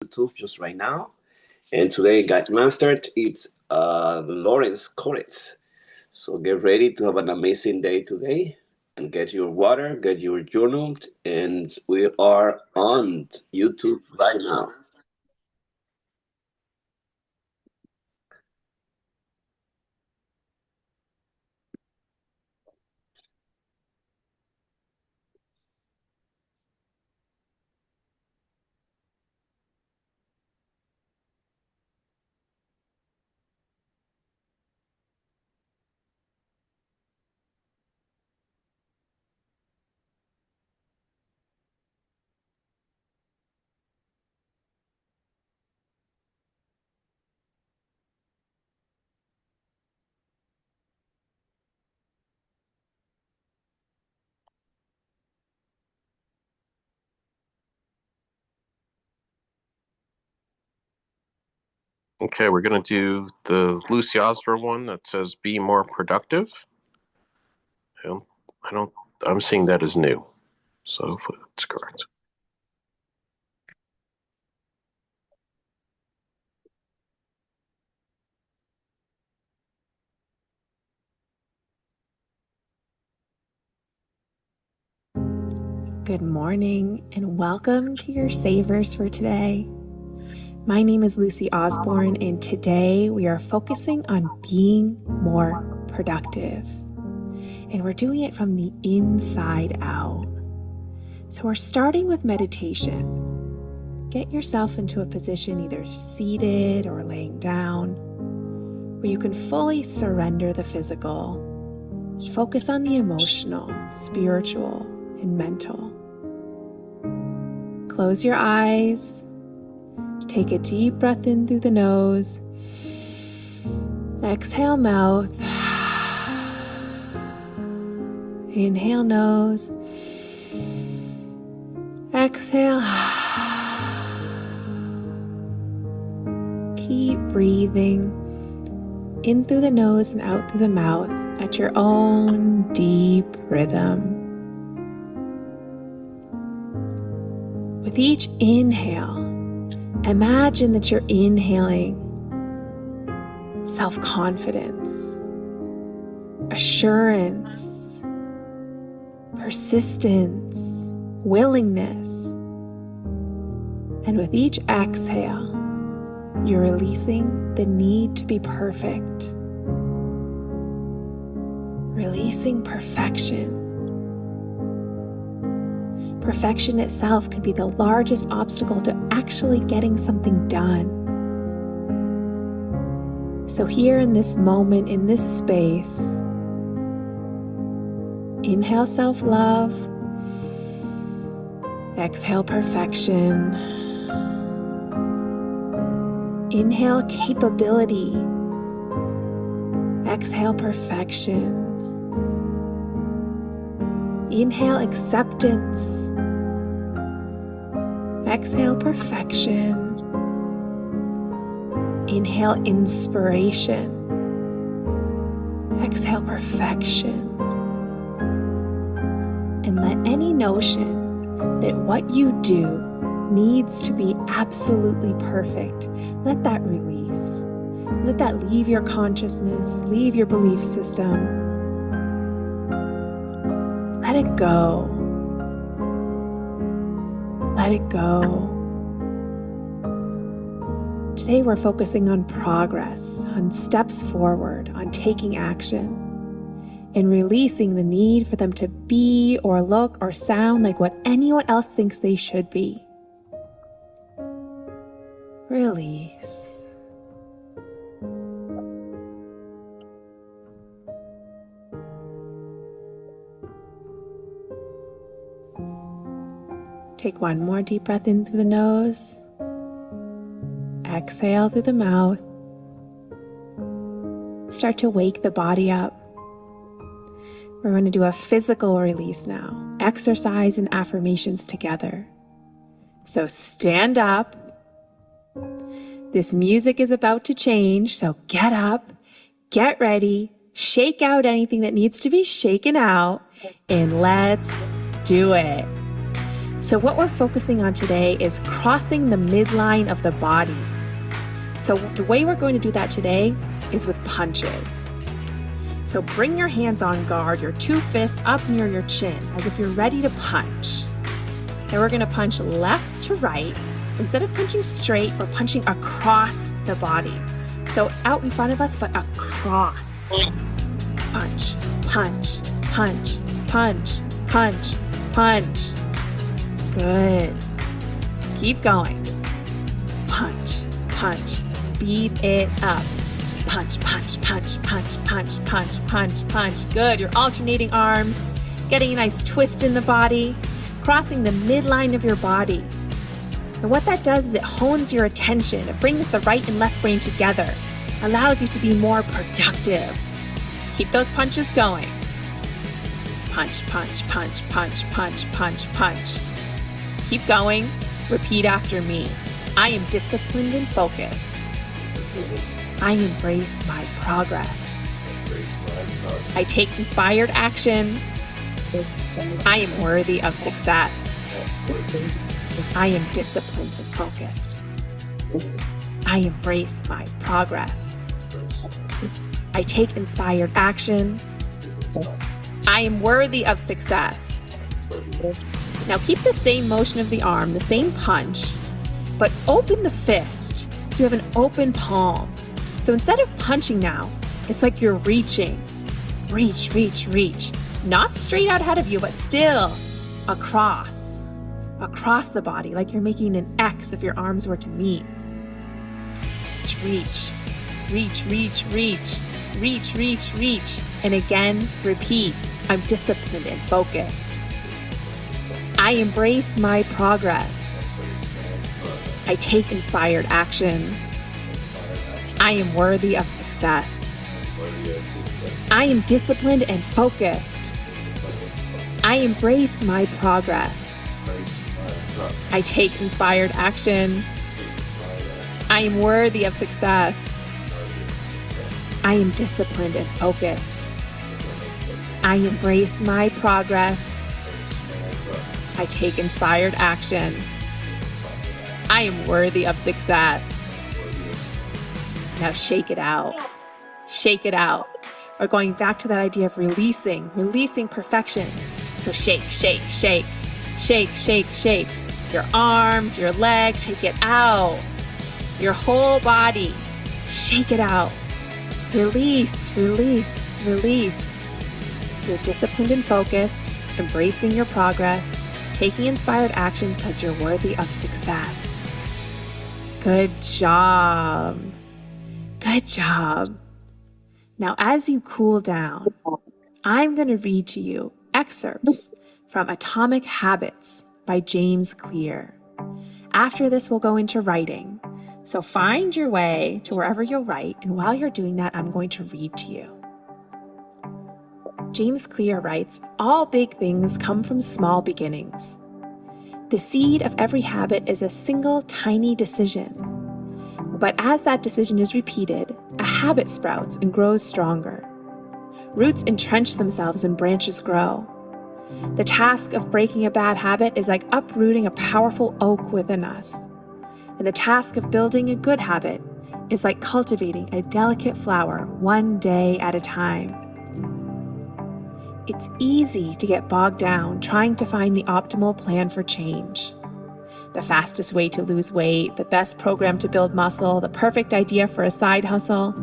YouTube just right now. And today, got mastered. It's Laurence Koret. So get ready to have an amazing day today, and get your water, get your journal, and we are on YouTube right now. Okay, we're going to do the Lucy Osborne one that says be more productive. I don't, I don't, I'm seeing that as new. So hopefully that's correct. Good morning and welcome to your Savers for today. My name is Lucy Osborne, and today we are focusing on being more productive. And we're doing it from the inside out. So we're starting with meditation. Get yourself into a position either seated or laying down where you can fully surrender the physical. Focus on the emotional, spiritual, and mental. Close your eyes. Take a deep breath in through the nose. Exhale, mouth. Inhale, nose. Exhale. Keep breathing in through the nose and out through the mouth at your own deep rhythm. With each inhale, imagine that you're inhaling self-confidence, assurance, persistence, willingness. And with each exhale, you're releasing the need to be perfect, releasing perfection. Perfection itself can be the largest obstacle to actually getting something done. So here in this moment, in this space, inhale self-love, exhale perfection, inhale capability, exhale perfection, inhale acceptance, exhale perfection. Inhale inspiration. Exhale perfection. And let any notion that what you do needs to be absolutely perfect, let that release. Let that leave your consciousness, leave your belief system. Let it go. Let it go. Today we're focusing on progress, on steps forward, on taking action, and releasing the need for them to be or look or sound like what anyone else thinks they should be. Release. Take one more deep breath in through the nose. Exhale through the mouth. Start to wake the body up. We're going to do a physical release now. Exercise and affirmations together. So stand up. This music is about to change, so get up, get ready, shake out anything that needs to be shaken out, and let's do it. So what we're focusing on today is crossing the midline of the body. So the way we're going to do that today is with punches. So bring your hands on guard, your two fists up near your chin, as if you're ready to punch. Then we're going to punch left to right. Instead of punching straight, we're punching across the body. So out in front of us, but across. Punch, punch, punch, punch, punch, punch. Good. Keep going. Punch, punch. Speed it up. Punch, punch, punch, punch, punch, punch, punch, punch. Good. You're alternating arms, getting a nice twist in the body, crossing the midline of your body. And what that does is it hones your attention. It brings the right and left brain together, allows you to be more productive. Keep those punches going. Punch, punch, punch, punch, punch, punch, punch. Keep going. Repeat after me. I am disciplined and focused. I embrace my progress. I take inspired action. I am worthy of success. I am disciplined and focused. I embrace my progress. I take inspired action. I am worthy of success. Now keep the same motion of the arm, the same punch, but open the fist so you have an open palm. So instead of punching now, it's like you're reaching. Reach, reach, reach. Not straight out ahead of you, but still across the body, like you're making an X if your arms were to meet. Reach, reach, reach, reach, reach, reach, reach. And again, repeat. I'm disciplined and focused. I embrace my progress. I take inspired action. I am worthy of success. I am disciplined and focused. I embrace my progress. I take inspired action. I am worthy of success. I am disciplined and focused. I embrace my progress. I take inspired action. I am worthy of success. Now shake it out. Shake it out. We're going back to that idea of releasing perfection. So shake, shake, shake, shake, shake, shake. Your arms, your legs, shake it out. Your whole body, shake it out. Release, release, release. You're disciplined and focused, embracing your progress, taking inspired action because you're worthy of success. Good job. Good job. Now, as you cool down, I'm going to read to you excerpts from Atomic Habits by James Clear. After this, we'll go into writing. So find your way to wherever you'll write, and while you're doing that, I'm going to read to you. James Clear writes, "All big things come from small beginnings. The seed of every habit is a single tiny decision. But as that decision is repeated, a habit sprouts and grows stronger. Roots entrench themselves and branches grow. The task of breaking a bad habit is like uprooting a powerful oak within us. And the task of building a good habit is like cultivating a delicate flower one day at a time. It's easy to get bogged down trying to find the optimal plan for change. The fastest way to lose weight, the best program to build muscle, the perfect idea for a side hustle.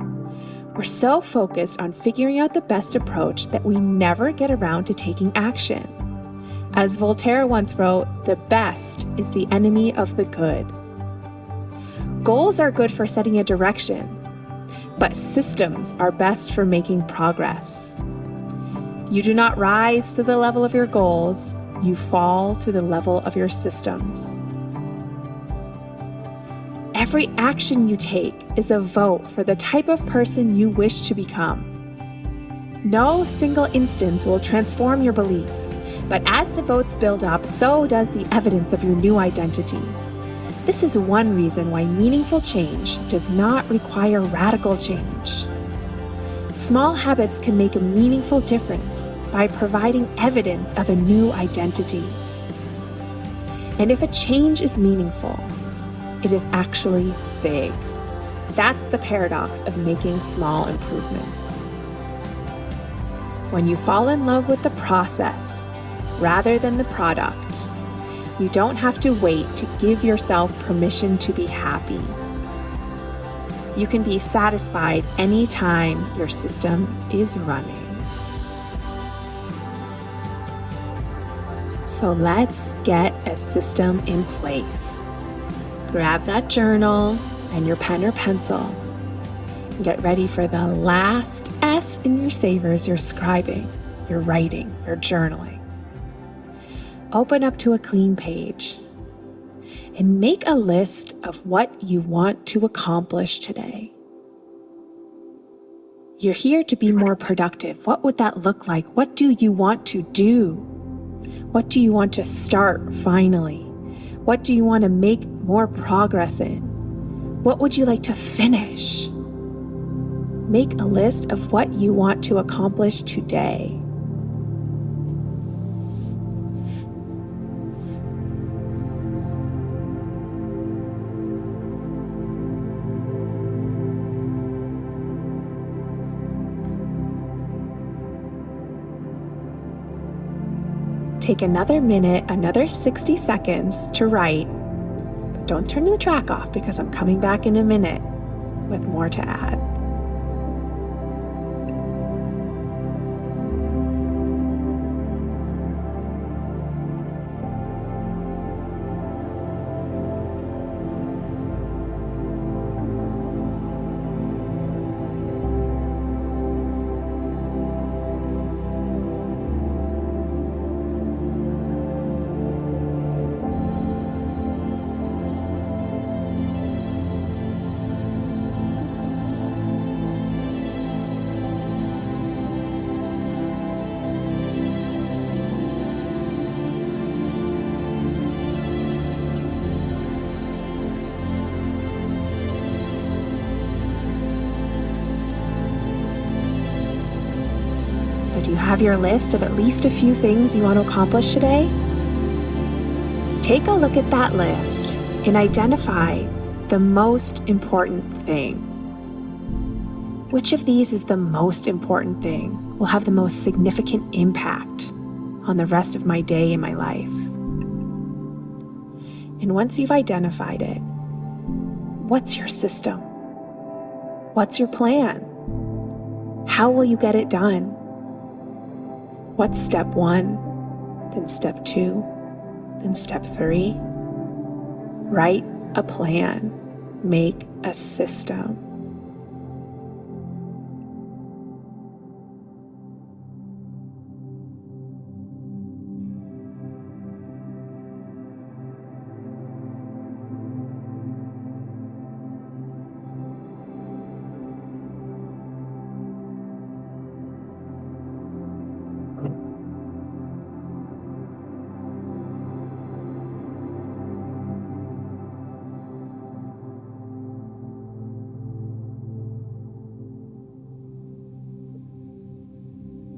We're so focused on figuring out the best approach that we never get around to taking action. As Voltaire once wrote, the best is the enemy of the good. Goals are good for setting a direction, but systems are best for making progress. You do not rise to the level of your goals, you fall to the level of your systems. Every action you take is a vote for the type of person you wish to become. No single instance will transform your beliefs, but as the votes build up, so does the evidence of your new identity. This is one reason why meaningful change does not require radical change. Small habits can make a meaningful difference by providing evidence of a new identity. And if a change is meaningful, it is actually big. That's the paradox of making small improvements. When you fall in love with the process rather than the product, you don't have to wait to give yourself permission to be happy. You can be satisfied anytime your system is running. So let's get a system in place. Grab that journal and your pen or pencil. And get ready for the last S in your savers, your scribing, your writing, your journaling. Open up to a clean page and make a list of what you want to accomplish today. You're here to be more productive. What would that look like? What do you want to do? What do you want to start finally? What do you want to make more progress in? What would you like to finish? Make a list of what you want to accomplish today. Take another minute, another 60 seconds to write. But don't turn the track off because I'm coming back in a minute with more to add. So do you have your list of at least a few things you want to accomplish today? Take a look at that list and identify the most important thing. Which of these is the most important thing, will have the most significant impact on the rest of my day and my life? And once you've identified it, what's your system? What's your plan? How will you get it done? What's step 1, then step 2, then step 3? Write a plan. Make a system.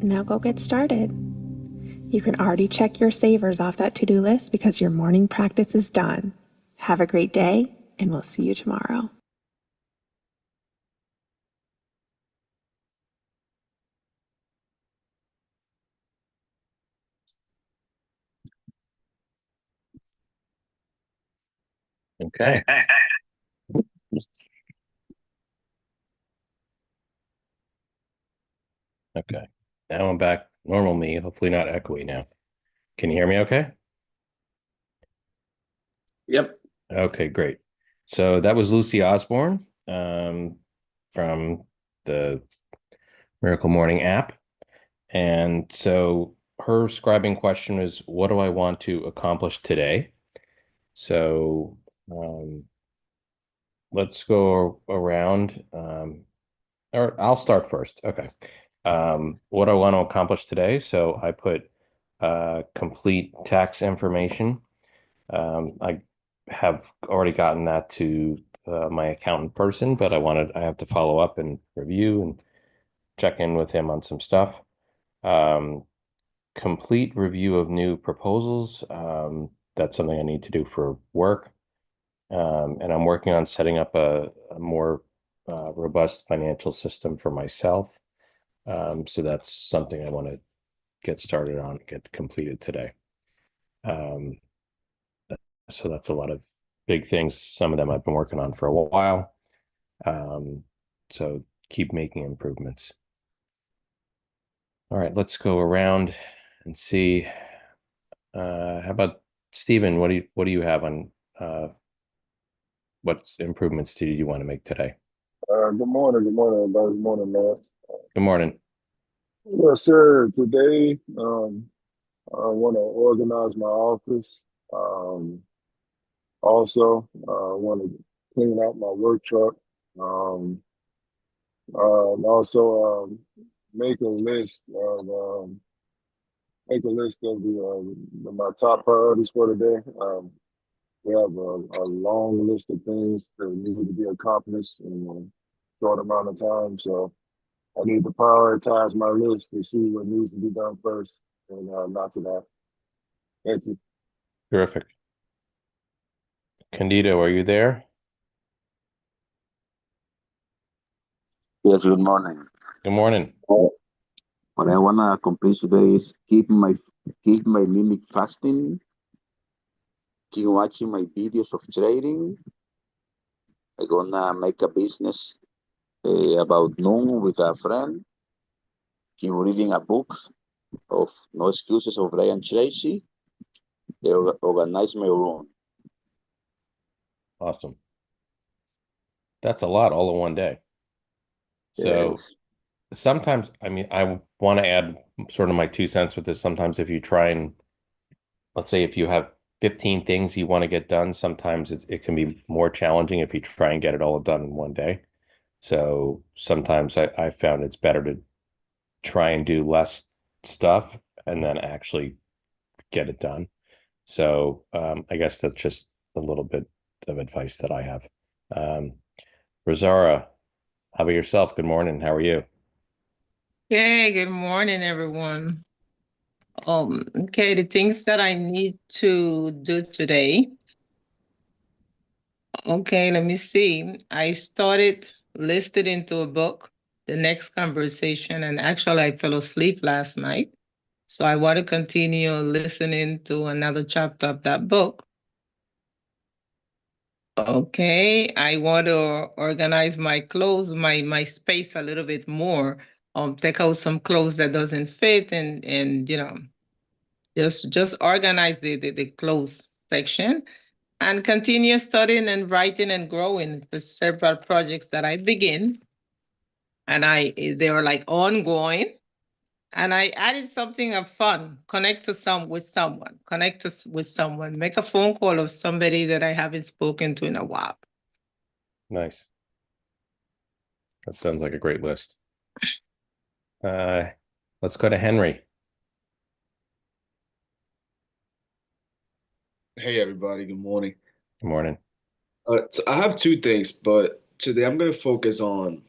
Now go get started. You can already check your savers off that to-do list because your morning practice is done. Have a great day, and we'll see you tomorrow. Okay. Okay. Now I'm back normal me, hopefully not echoey now. Can you hear me okay? Yep. Okay, great. So that was Lucy Osborne from the Miracle Morning app. And so her scribing question is, what do I want to accomplish today? So let's go around, or I'll start first. Okay. What do I want to accomplish today? So I put complete tax information. I have already gotten that to my accountant person, but I have to follow up and review and check in with him on some stuff. Complete review of new proposals. that's something I need to do for work. And I'm working on setting up a more robust financial system for myself. So that's something I want to get started on, get completed today. Um, so that's a lot of big things. Some of them I've been working on for a while. So keep making improvements. All right, let's go around and see. How about Stephen? What do you have on what improvements do you want to make today? Good morning, everybody. Good morning, man. Good morning. Yes, sir. Today, I want to organize my office. Also, I want to clean out my work truck. Um, and also, make a list of my top priorities for the day. We have a long list of things that need to be accomplished in a short amount of time. So I need to prioritize my list to see what needs to be done first and knock it out. Thank you. Terrific. Candido, are you there? Yes, good morning. Good morning. What I wanna accomplish today is keep my mimic fasting, keep watching my videos of trading. I gonna make a business about noon with a friend. Keep reading a book of No Excuses of Brian Tracy. They organize my room. Awesome. That's a lot all in one day. So Yes. sometimes, I mean, I want to add sort of my 2 cents with this. Sometimes if you try and, let's say if you have 15 things you want to get done, sometimes it can be more challenging if you try and get it all done in one day. So sometimes I found it's better to try and do less stuff and then actually get it done. So I guess that's just a little bit of advice that I have. Um, Rosara, how about yourself? Good morning. How are you? Hey, good morning, everyone. Okay, the things that I need to do today. Okay, let me see. I started listed into a book, The Next Conversation, and actually I fell asleep last night. So I want to continue listening to another chapter of that book. Okay, I want to organize my clothes, my space a little bit more. Take out some clothes that doesn't fit and just organize the clothes section and continue studying and writing and growing for several projects that I begin. And they are like ongoing. And I added something of fun, with someone, make a phone call of somebody that I haven't spoken to in a while. Nice. That sounds like a great list. Let's go to Henry. Hey everybody, good morning. Good morning. So I have two things, but today I'm gonna focus on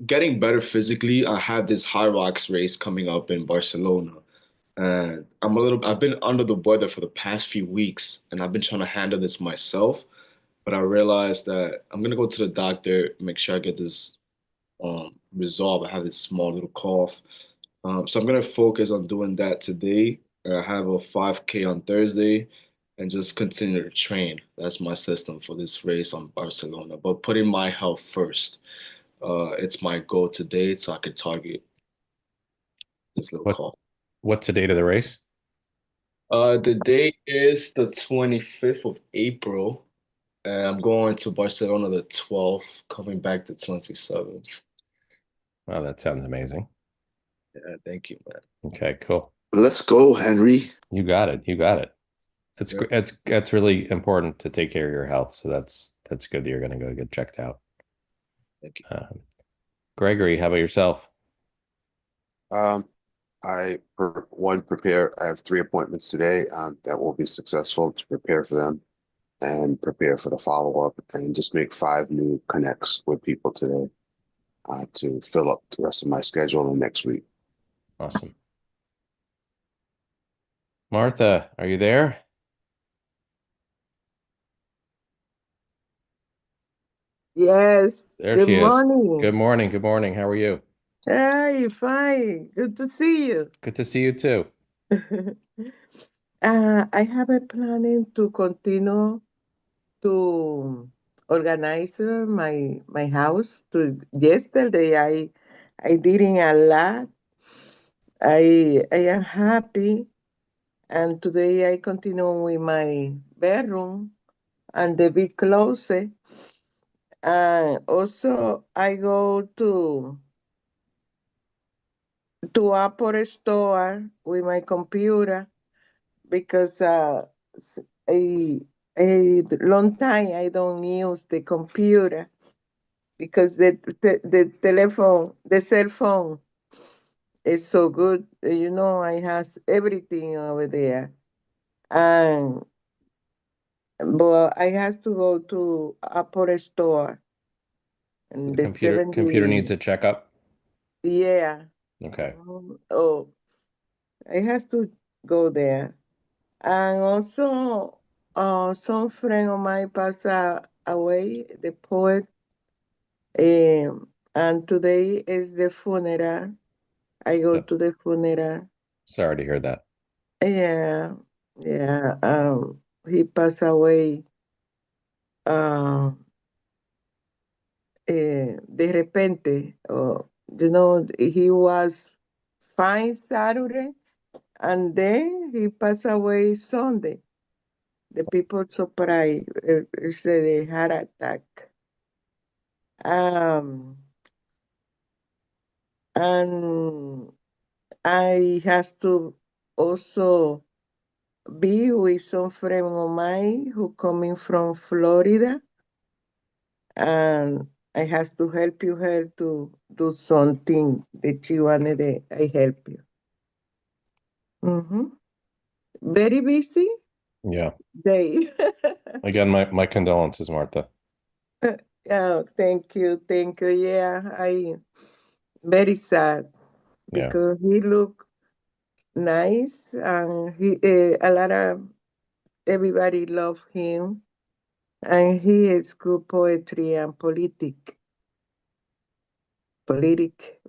getting better physically. I have this high rocks race coming up in Barcelona, and I've been under the weather for the past few weeks, and I've been trying to handle this myself, but I realized that I'm gonna go to the doctor, make sure I get this resolved. I have this small little cough. So I'm gonna focus on doing that today. I have a 5K on Thursday and just continue to train. That's my system for this race on Barcelona. But putting my health first. It's my goal today so I could target this little What call. what's the date of the race? The date is the 25th of April, and I'm going to Barcelona the 12th, coming back the 27th. Oh, that sounds amazing. Yeah, thank you, man. Okay, cool. Let's go, Henry. You got it. You got it. Sir. That's really important to take care of your health. So that's good that you're going to go get checked out. Thank you. Gregory, how about yourself? I prepare. I have 3 appointments today that will be successful to prepare for them and prepare for the follow-up and just make 5 new connects with people today to fill up the rest of my schedule in next week. Awesome. Martha, are you there? Yes. There Good she is. morning. Good morning. Good morning. How are you? Hi, fine. Good to see you. Good to see you too. I have a planning to continue to organize my house. To yesterday, I did in a lot. I am happy, and today I continue with my bedroom and the big closet. And also, I go to Apple Store with my computer because s- a a long time I don't use the computer because the telephone, the cell phone is so good. You know, I has everything over there, and but I has to go to Apple Store and The the computer 70. needs a checkup. Yeah. Okay. Oh, I has to go there. And also, some friend of mine passed away, the poet, and today is the funeral. I go So, to the funeral. sorry to hear that. Yeah, yeah. He passed away de repente. He was fine Saturday, and then he passed away Sunday. The people surprised. Said they had attack. Um, and I has to also be with some friend of mine who coming from Florida, and I has to help you her to do something that she wanted. I help you. Very busy Yeah. day. Again, my condolences, Martha. Oh, thank you. Yeah, I very sad Yeah. because he look nice and he a lot of everybody love him and he is good poetry and politic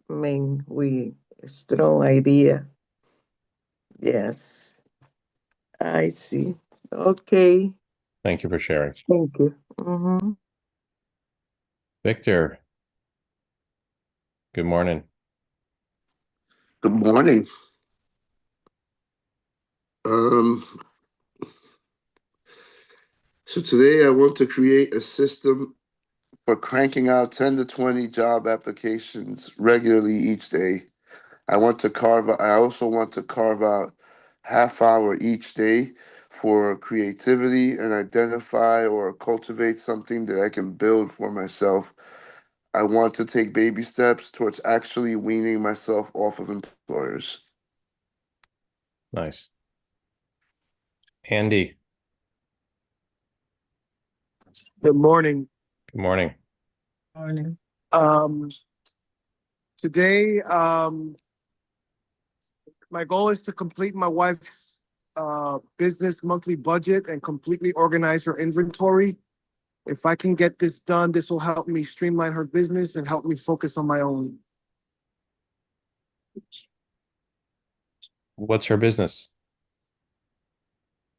man with strong idea. Yes, I see. Okay, Thank you for sharing. thank you. Mm-hmm. Victor, good morning. Good morning. Um, so today I want to create a system for cranking out 10 to 20 job applications regularly each day. I also want to carve out half hour each day for creativity and identify or cultivate something that I can build for myself. I want to take baby steps towards actually weaning myself off of employers. Nice. Andy, Good morning. good morning. Morning. Um, Today, my goal is to complete my wife's business monthly budget and completely organize her inventory. If I can get this done, this will help me streamline her business and help me focus on my own. What's her business?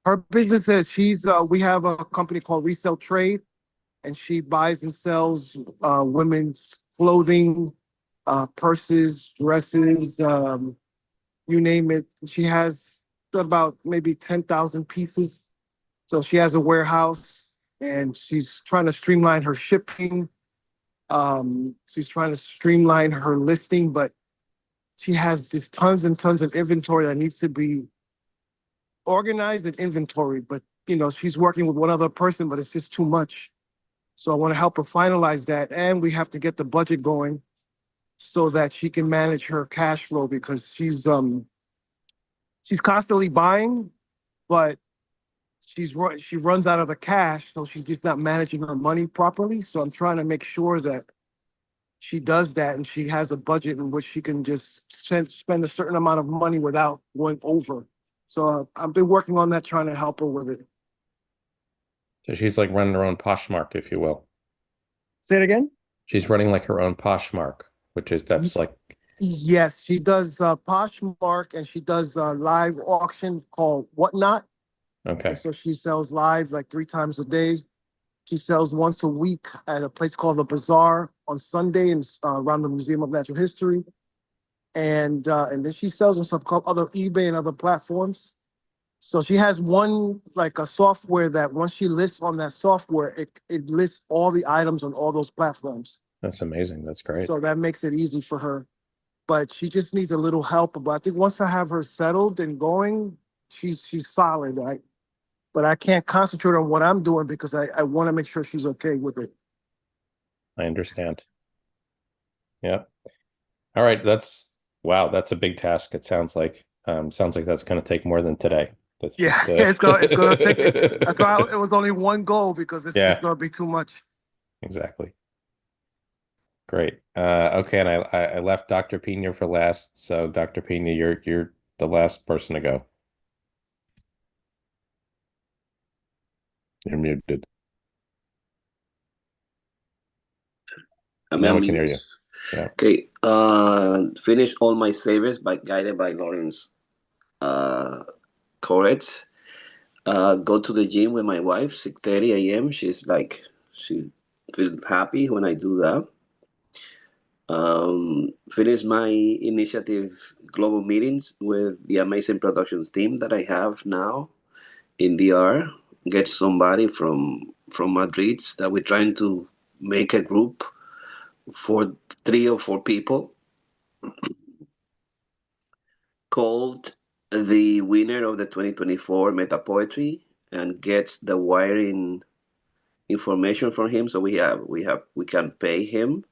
Her business is we have a company called Resell Trade, and she buys and sells women's clothing, purses, dresses, you name it. She has about maybe 10,000 pieces. So she has a warehouse and she's trying to streamline her shipping. She's trying to streamline her listing, but she has just tons and tons of inventory that needs to be organized and inventory. But, she's working with one other person, but it's just too much. So I want to help her finalize that. And we have to get the budget going so that she can manage her cash flow because she's constantly buying, but she runs out of the cash, so she's just not managing her money properly. So I'm trying to make sure that she does that and she has a budget in which she can just spend a certain amount of money without going over. So I've been working on that, trying to help her with it. So she's like running her own Poshmark, if you will. Say it again. She's running like her own Poshmark, that's like, Yes, she does Poshmark, and she does a live auction called Whatnot. okay. And so she sells live like 3 times a day. She sells once a week at a place called the Bazaar on Sunday and around the Museum of Natural History. And then she sells on some other eBay and other platforms. So she has one like a software that once she lists on that software, it lists all the items on all those platforms. That's amazing. That's great. So that makes it easy for her. But she just needs a little help. But I think once I have her settled and going, she's solid. But I can't concentrate on what I'm doing because I want to make sure she's okay with it. I understand. Yeah. All right. Wow. That's a big task. It sounds like that's going to take more than today. That's Yeah, just, it's gonna take it. That's why it was only one goal because it's Yeah. just gonna be too much. Exactly. Great. Okay. And I left Dr. Pena for last. So Dr. Pena, you're the last person to go. You're muted. Now we can hear you. Yeah. Okay. Finish all my savers guided by Laurence Koret. Go to the gym with my wife 6:30 a.m. She feels happy when I do that. Finish my initiative global meetings with the amazing productions team that I have now in DR. Get somebody from Madrid that we're trying to make a group for 3 or 4 people called the winner of the 2024 Meta Poetry and gets the wiring information from him so we can pay him.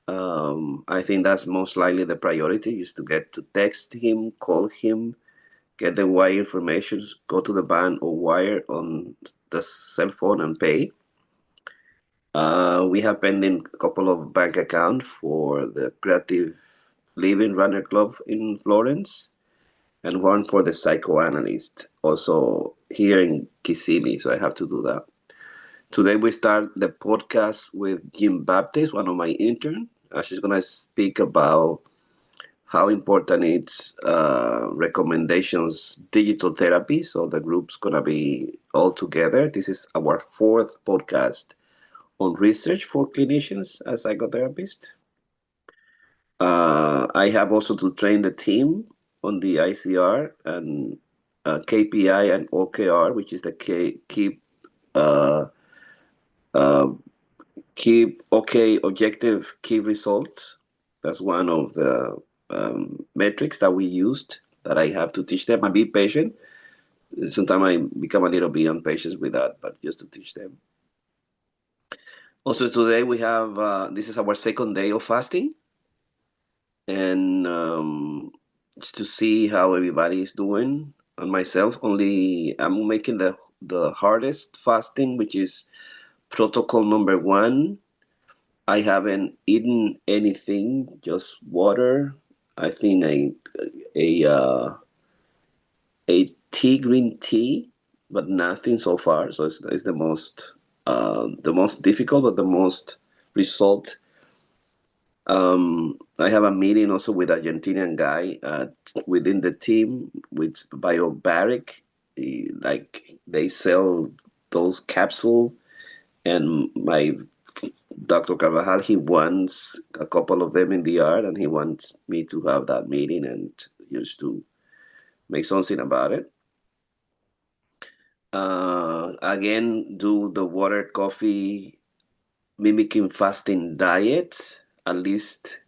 I think that's most likely the priority is to get to text him, call him, get the wire information, go to the bank or wire on the cell phone and pay. We have pending a couple of bank accounts for the Creative Living Runner Club in Florence and one for the psychoanalyst also here in Kissimmee, so I have to do that. Today we start the podcast with Jim Baptist, one of my interns. She's going to speak about how important it's recommendations digital therapy. So the group's going to be all together. This is our 4th podcast on research for clinicians as psychotherapists. I have also to train the team on the ICR and KPI and OKR, which is the uh, uh, keep objective key results. That's one of the metrics that we used that I have to teach them and be patient. Sometimes I become a little bit impatient with that, but just to teach them. Also today we have, this is our 2nd day of fasting, and just to see how everybody is doing. And myself, I'm making the hardest fasting, which is protocol number 1. I haven't eaten anything, just water. I think a green tea, but nothing so far. So it's the most difficult, but the most result. I have a meeting also with Argentinian guy within the team with Biobaric. Like they sell those capsule, and my Dr. Carvajal, he wants a couple of them in the art, and he wants me to have that meeting and just to make something about it. Again, do the water, coffee, mimicking fasting diet, at least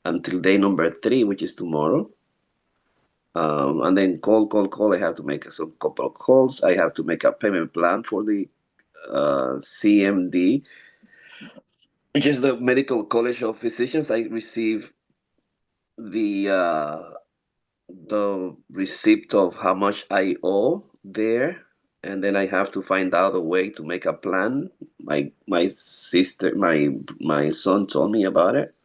until day number 3, which is tomorrow. And then call. I have to make some couple of calls. I have to make a payment plan for the CMD, which is the Medical College of Physicians. I receive the receipt of how much I owe there, and then I have to find out a way to make a plan. My son told me about it.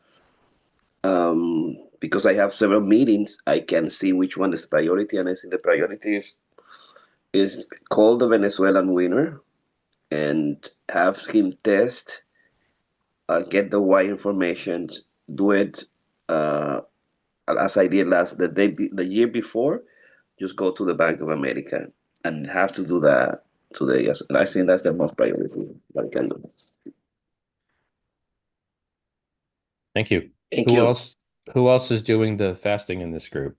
Because I have several meetings, I can see which one is priority, and I see the priority is call the Venezuelan winner and have him test get the right information, do it as I did the year before. Just go to the Bank of America and have to do that today. Yes, and I think that's the most priority that I can do. Thank you. Thank Who you. else? Who else is doing the fasting in this group?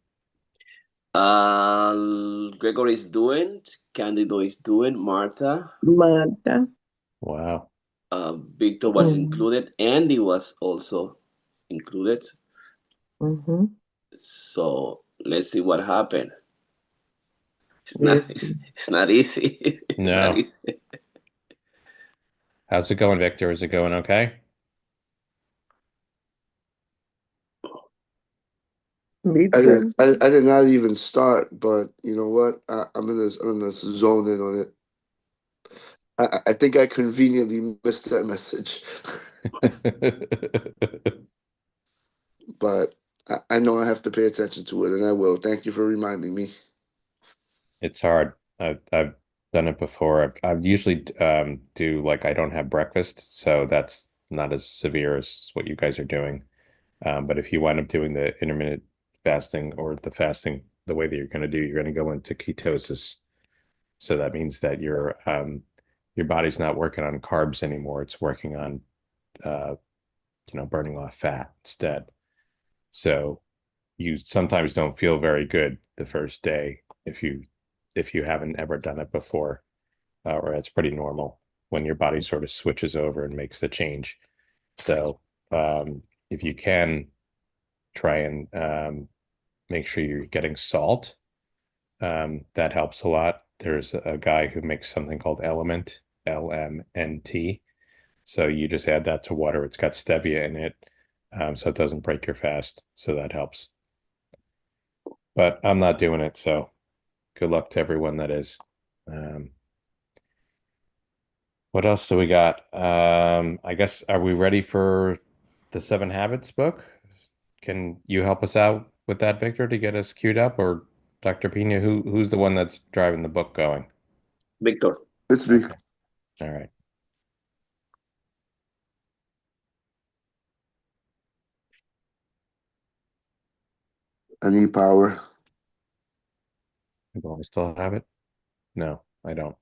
Gregory is doing, Candido is doing, Martha, Marta. Wow. Victor was included, Andy was also included. Mm-hmm. So let's see what happened. It's Yes. not. It's not easy. It's not No. easy. How's it going, Victor? Is it going okay? Victor. I did not even start, but you know what? I'm gonna zone in on it. I think I conveniently missed that message, but I know I have to pay attention to it, and I will. Thank you for reminding me. It's hard. I've done it before. I've usually do like I don't have breakfast, so that's not as severe as what you guys are doing. But if you wind up doing the intermittent fasting or the fasting the way that you're going to do, you're going to go into ketosis. So that means that your body's not working on carbs anymore. It's working on burning off fat instead. So you sometimes don't feel very good the first day if you haven't ever done it before, or it's pretty normal when your body sort of switches over and makes the change. So if you can try and make sure you're getting salt, that helps a lot. There's a guy who makes something called Element, LMNT. So you just add that to water. It's got stevia in it, so it doesn't break your fast. So that helps. But I'm not doing it, so good luck to everyone that is. What else do we got? I guess, are we ready for the 7 Habits book? Can you help us out with that, Victor, to get us queued up? Or Dr. Pina, who's the one that's driving the book going? Victor. It's me. Okay. All right. I need power. Do I still have it? No, I don't.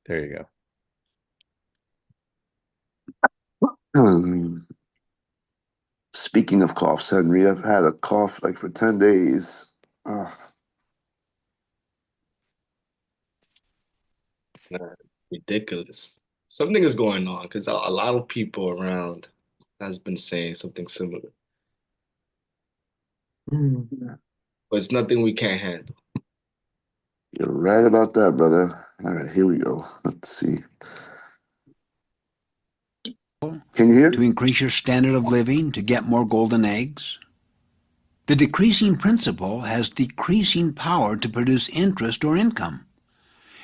There you go. Speaking of coughs, Henry, I've had a cough like for 10 days. Ridiculous. Something is going on because a lot of people around has been saying something similar, but it's nothing we can't handle. You're right about that, brother. All right, here we go. Let's see. Can you hear? To increase your standard of living, to get more golden eggs? The decreasing principal has decreasing power to produce interest or income,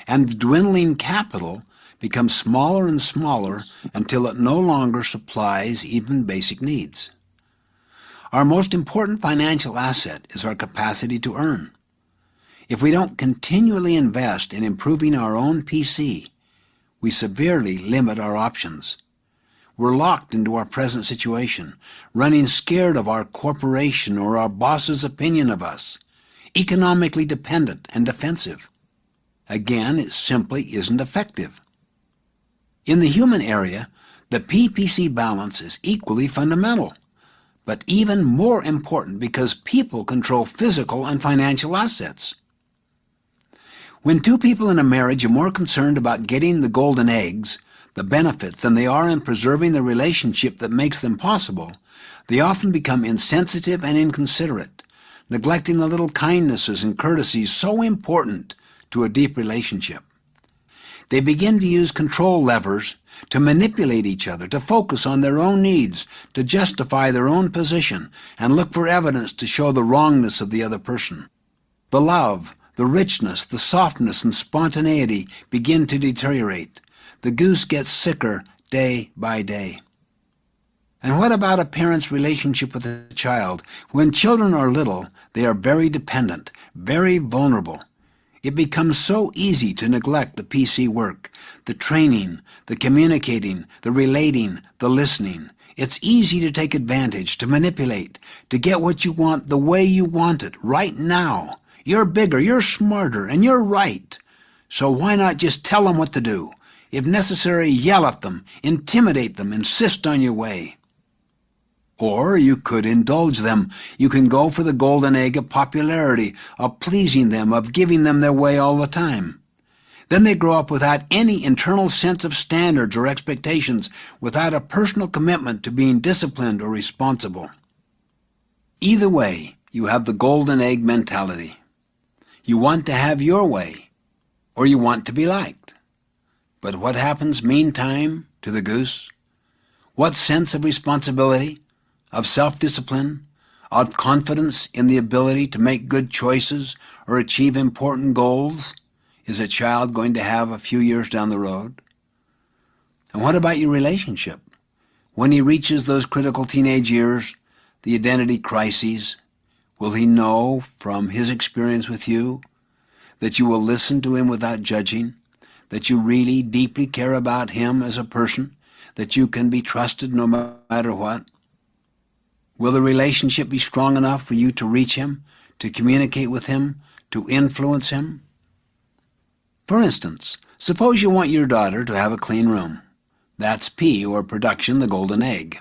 and the dwindling capital becomes smaller and smaller until it no longer supplies even basic needs. Our most important financial asset is our capacity to earn. If we don't continually invest in improving our own PC, we severely limit our options. We're locked into our present situation, running scared of our corporation or our boss's opinion of us, economically dependent and defensive. Again, it simply isn't effective. In the human area, the PPC balance is equally fundamental, but even more important because people control physical and financial assets. When two people in a marriage are more concerned about getting the golden eggs, the benefits, than they are in preserving the relationship that makes them possible, they often become insensitive and inconsiderate, neglecting the little kindnesses and courtesies so important to a deep relationship. They begin to use control levers to manipulate each other, to focus on their own needs, to justify their own position, and look for evidence to show the wrongness of the other person. The love, the richness, the softness, and spontaneity begin to deteriorate. The goose gets sicker day by day. And what about a parent's relationship with a child? When children are little, They are very dependent, very vulnerable. It becomes so easy to neglect the PC work, the training, the communicating, the relating, the listening. It's easy to take advantage, to manipulate, to get what you want the way you want it, right now. You're bigger, you're smarter, and you're right. So why not just tell them what to do? If necessary, yell at them, intimidate them, insist on your way. Or you could indulge them. You can go for the golden egg of popularity, of pleasing them, of giving them their way all the time. Then they grow up without any internal sense of standards or expectations, without a personal commitment to being disciplined or responsible. Either way, you have the golden egg mentality. You want to have your way, or you want to be liked. But what happens meantime to the goose? What sense of responsibility, of self-discipline, of confidence in the ability to make good choices or achieve important goals is a child going to have a few years down the road? And what about your relationship? When he reaches those critical teenage years, the identity crises, will he know from his experience with you that you will listen to him without judging, that you really deeply care about him as a person, that you can be trusted no matter what? Will the relationship be strong enough for you to reach him, to communicate with him, to influence him? For instance, suppose you want your daughter to have a clean room. That's P, or production, the golden egg.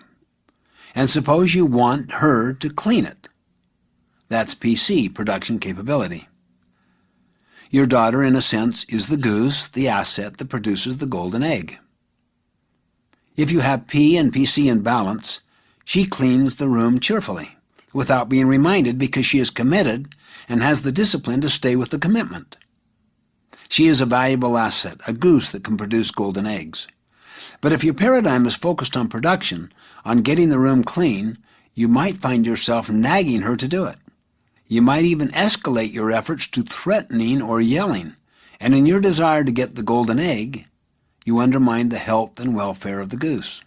And suppose you want her to clean it. That's PC, production capability. Your daughter, in a sense, is the goose, the asset that produces the golden egg. If you have P and PC in balance, she cleans the room cheerfully, without being reminded, because she is committed and has the discipline to stay with the commitment. She is a valuable asset, a goose that can produce golden eggs. But if your paradigm is focused on production, on getting the room clean, you might find yourself nagging her to do it. You might even escalate your efforts to threatening or yelling, and in your desire to get the golden egg, you undermine the health and welfare of the goose.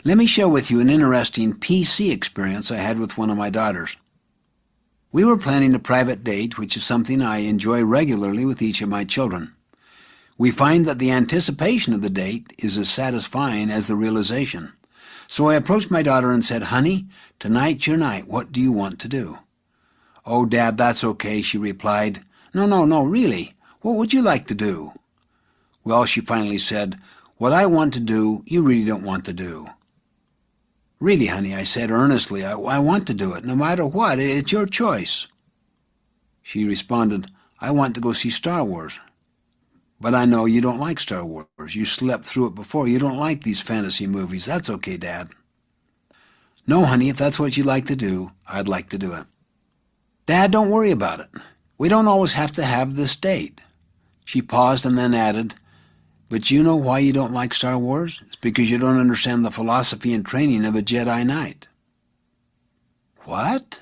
Let me share with you an interesting PC experience I had with one of my daughters. We were planning a private date, which is something I enjoy regularly with each of my children. We find that the anticipation of the date is as satisfying as the realization. So I approached my daughter and said, "Honey, tonight's your night. What do you want to do?" "Oh, Dad, that's okay," she replied. No, really. What would you like to do?" "Well," she finally said, "what I want to do, you really don't want to do." "Really, honey," I said earnestly, I want to do it, no matter what. It's your choice." She responded, "I want to go see Star Wars." "But I know you don't like Star Wars. You slept through it before. You don't like these fantasy movies. That's okay, Dad." "No, honey, if that's what you'd like to do, I'd like to do it." "Dad, don't worry about it. We don't always have to have this date." She paused and then added, "But you know why you don't like Star Wars? It's because you don't understand the philosophy and training of a Jedi Knight." "What?"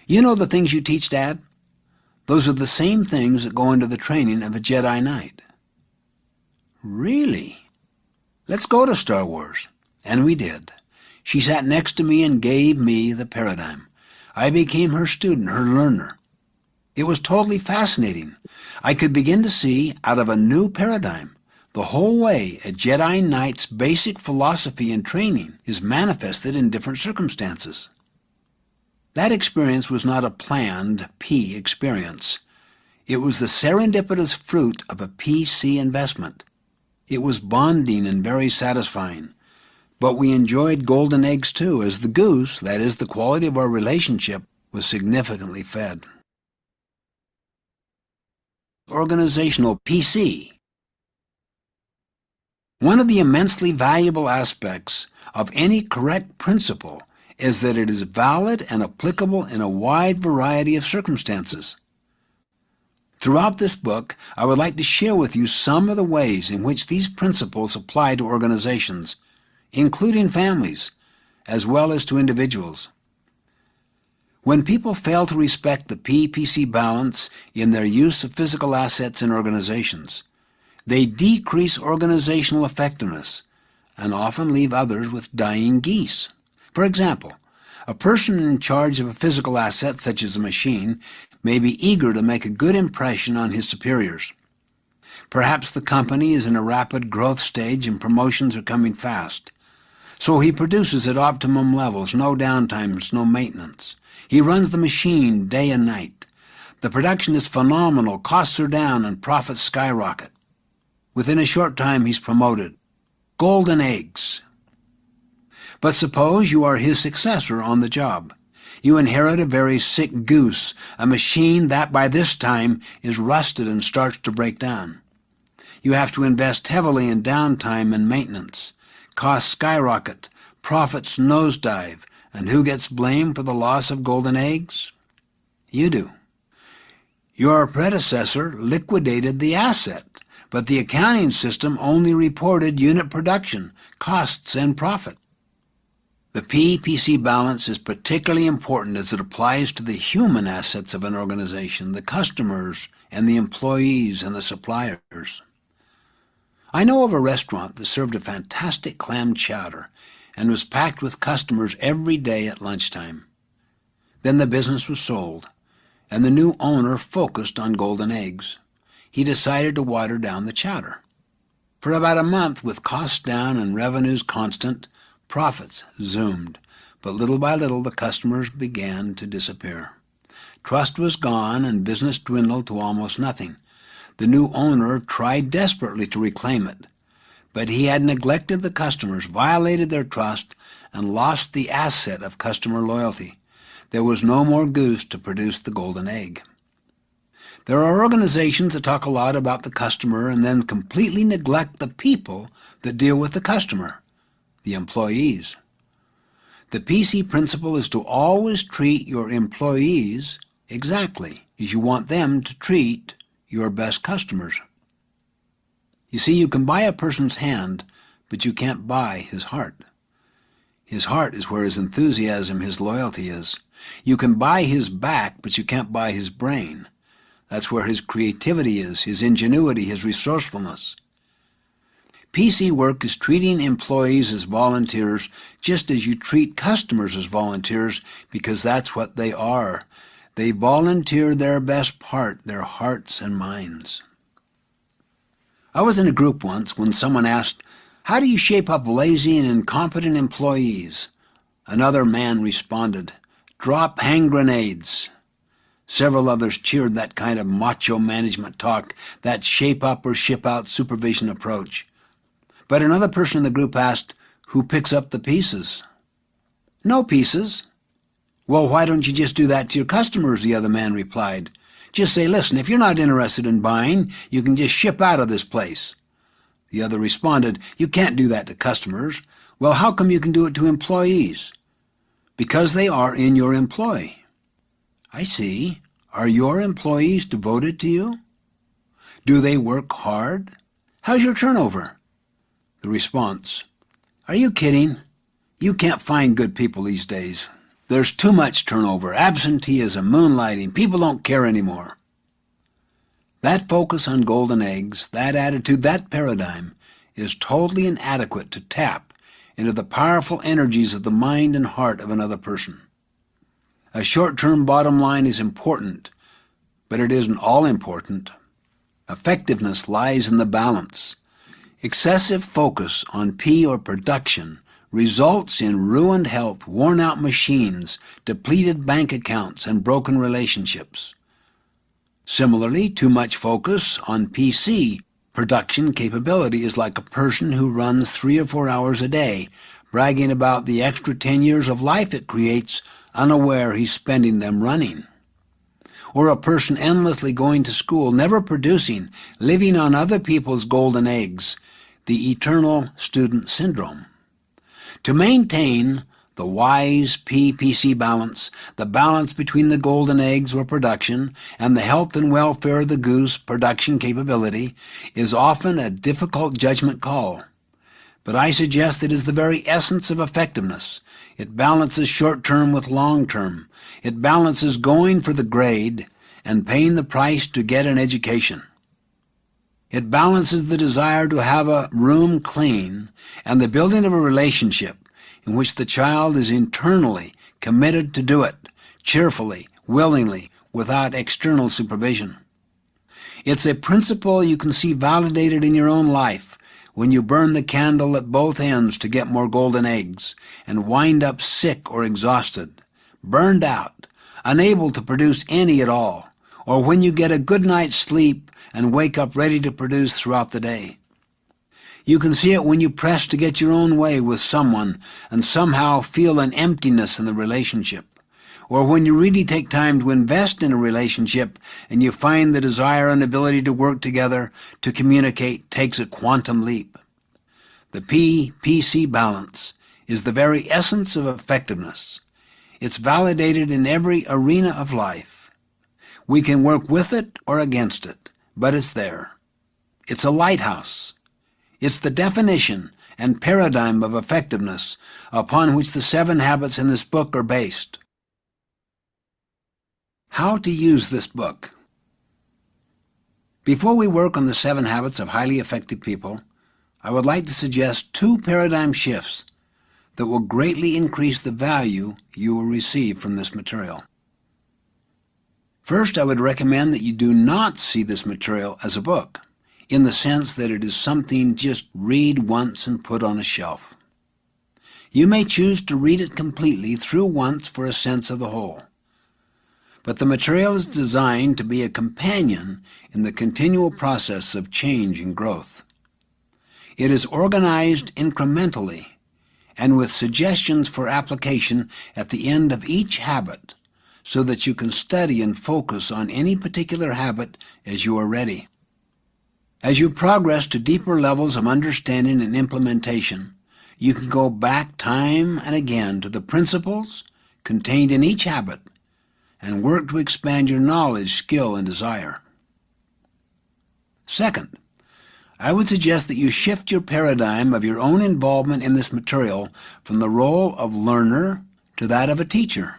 "You know the things you teach, Dad? Those are the same things that go into the training of a Jedi Knight." "Really? Let's go to Star Wars." And we did. She sat next to me and gave me the paradigm. I became her student, her learner. It was totally fascinating. I could begin to see, out of a new paradigm, the whole way a Jedi Knight's basic philosophy and training is manifested in different circumstances. That experience was not a planned P experience. It was the serendipitous fruit of a PC investment. It was bonding and very satisfying. But we enjoyed golden eggs too, as the goose, that is, the quality of our relationship, was significantly fed. Organizational PC. One of the immensely valuable aspects of any correct principle is that it is valid and applicable in a wide variety of circumstances. Throughout this book, I would like to share with you some of the ways in which these principles apply to organizations, including families, as well as to individuals. When people fail to respect the P-PC balance in their use of physical assets in organizations, they decrease organizational effectiveness and often leave others with dying geese. For example, A person in charge of a physical asset, such as a machine, may be eager to make a good impression on his superiors. Perhaps the company is in a rapid growth stage and promotions are coming fast. So he produces at optimum levels, no downtimes, no maintenance. He runs the machine day and night. The production is phenomenal, costs are down, and profits skyrocket. Within a short time, he's promoted. Golden eggs. But suppose you are his successor on the job. You inherit a very sick goose, a machine that by this time is rusted and starts to break down. You have to invest heavily in downtime and maintenance. Costs skyrocket, profits nosedive, and who gets blamed for the loss of golden eggs? You do. Your predecessor liquidated the asset, but the accounting system only reported unit production, costs, and profit. The P/PC balance is particularly important as it applies to the human assets of an organization, the customers and the employees and the suppliers. I know of a restaurant that served a fantastic clam chowder and was packed with customers every day at lunchtime. Then the business was sold, and the new owner focused on golden eggs. He decided to water down the chowder. For about a month, with costs down and revenues constant, profits zoomed, but little by little the customers began to disappear. Trust was gone and business dwindled to almost nothing. The new owner tried desperately to reclaim it, but he had neglected the customers, violated their trust, and lost the asset of customer loyalty. There was no more goose to produce the golden egg. There are organizations that talk a lot about the customer and then completely neglect the people that deal with the customer, the employees. The PC principle is to always treat your employees exactly as you want them to treat your best customers. You see, you can buy a person's hand, but you can't buy his heart. His heart is where his enthusiasm, his loyalty is. You can buy his back, but you can't buy his brain. That's where his creativity is, his ingenuity, his resourcefulness. PC work is treating employees as volunteers just as you treat customers as volunteers, because that's what they are. They volunteer their best part, their hearts and minds. I was in a group once when someone asked, "How do you shape up lazy and incompetent employees?" Another man responded, "Drop hand grenades." Several others cheered that kind of macho management talk, that shape up or ship out supervision approach. But another person in the group asked, "Who picks up the pieces?" "No pieces." "Well, why don't you just do that to your customers?" the other man replied. "Just say, 'Listen, if you're not interested in buying, you can just ship out of this place.'" The other responded, "You can't do that to customers." "Well, how come you can do it to employees?" "Because they are in your employ." "I see. Are your employees devoted to you? Do they work hard? How's your turnover?" The response, "Are you kidding? You can't find good people these days. There's too much turnover, absenteeism, moonlighting. People don't care anymore." That focus on golden eggs, that attitude, that paradigm is totally inadequate to tap into the powerful energies of the mind and heart of another person. A short-term bottom line is important, but it isn't all important. Effectiveness lies in the balance. Excessive focus on P or production results in ruined health, worn-out machines, depleted bank accounts, and broken relationships. Similarly, too much focus on PC production capability is like a person who runs 3 or 4 hours a day, bragging about the extra 10 years of life it creates, unaware he's spending them running. Or a person endlessly going to school, never producing, living on other people's golden eggs, the eternal student syndrome. To maintain the wise P-PC balance, the balance between the golden eggs or production and the health and welfare of the goose production capability, is often a difficult judgment call. But I suggest it is the very essence of effectiveness. It balances short-term with long-term. It balances going for the grade and paying the price to get an education. It balances the desire to have a room clean and the building of a relationship in which the child is internally committed to do it, cheerfully, willingly, without external supervision. It's a principle you can see validated in your own life when you burn the candle at both ends to get more golden eggs and wind up sick or exhausted, burned out, unable to produce any at all, or when you get a good night's sleep and wake up ready to produce throughout the day. You can see it when you press to get your own way with someone and somehow feel an emptiness in the relationship, or when you really take time to invest in a relationship and you find the desire and ability to work together, to communicate, takes a quantum leap. The P-PC balance is the very essence of effectiveness. It's validated in every arena of life. We can work with it or against it, but it's there. It's a lighthouse. It's the definition and paradigm of effectiveness upon which the 7 habits in this book are based. How to use this book. Before we work on the 7 habits of highly effective people, I would like to suggest 2 paradigm shifts that will greatly increase the value you will receive from this material. First, I would recommend that you do not see this material as a book, in the sense that it is something just read once and put on a shelf. You may choose to read it completely through once for a sense of the whole. But the material is designed to be a companion in the continual process of change and growth. It is organized incrementally and with suggestions for application at the end of each habit so that you can study and focus on any particular habit as you are ready. As you progress to deeper levels of understanding and implementation, you can go back time and again to the principles contained in each habit and work to expand your knowledge, skill, and desire. Second, I would suggest that you shift your paradigm of your own involvement in this material from the role of learner to that of a teacher.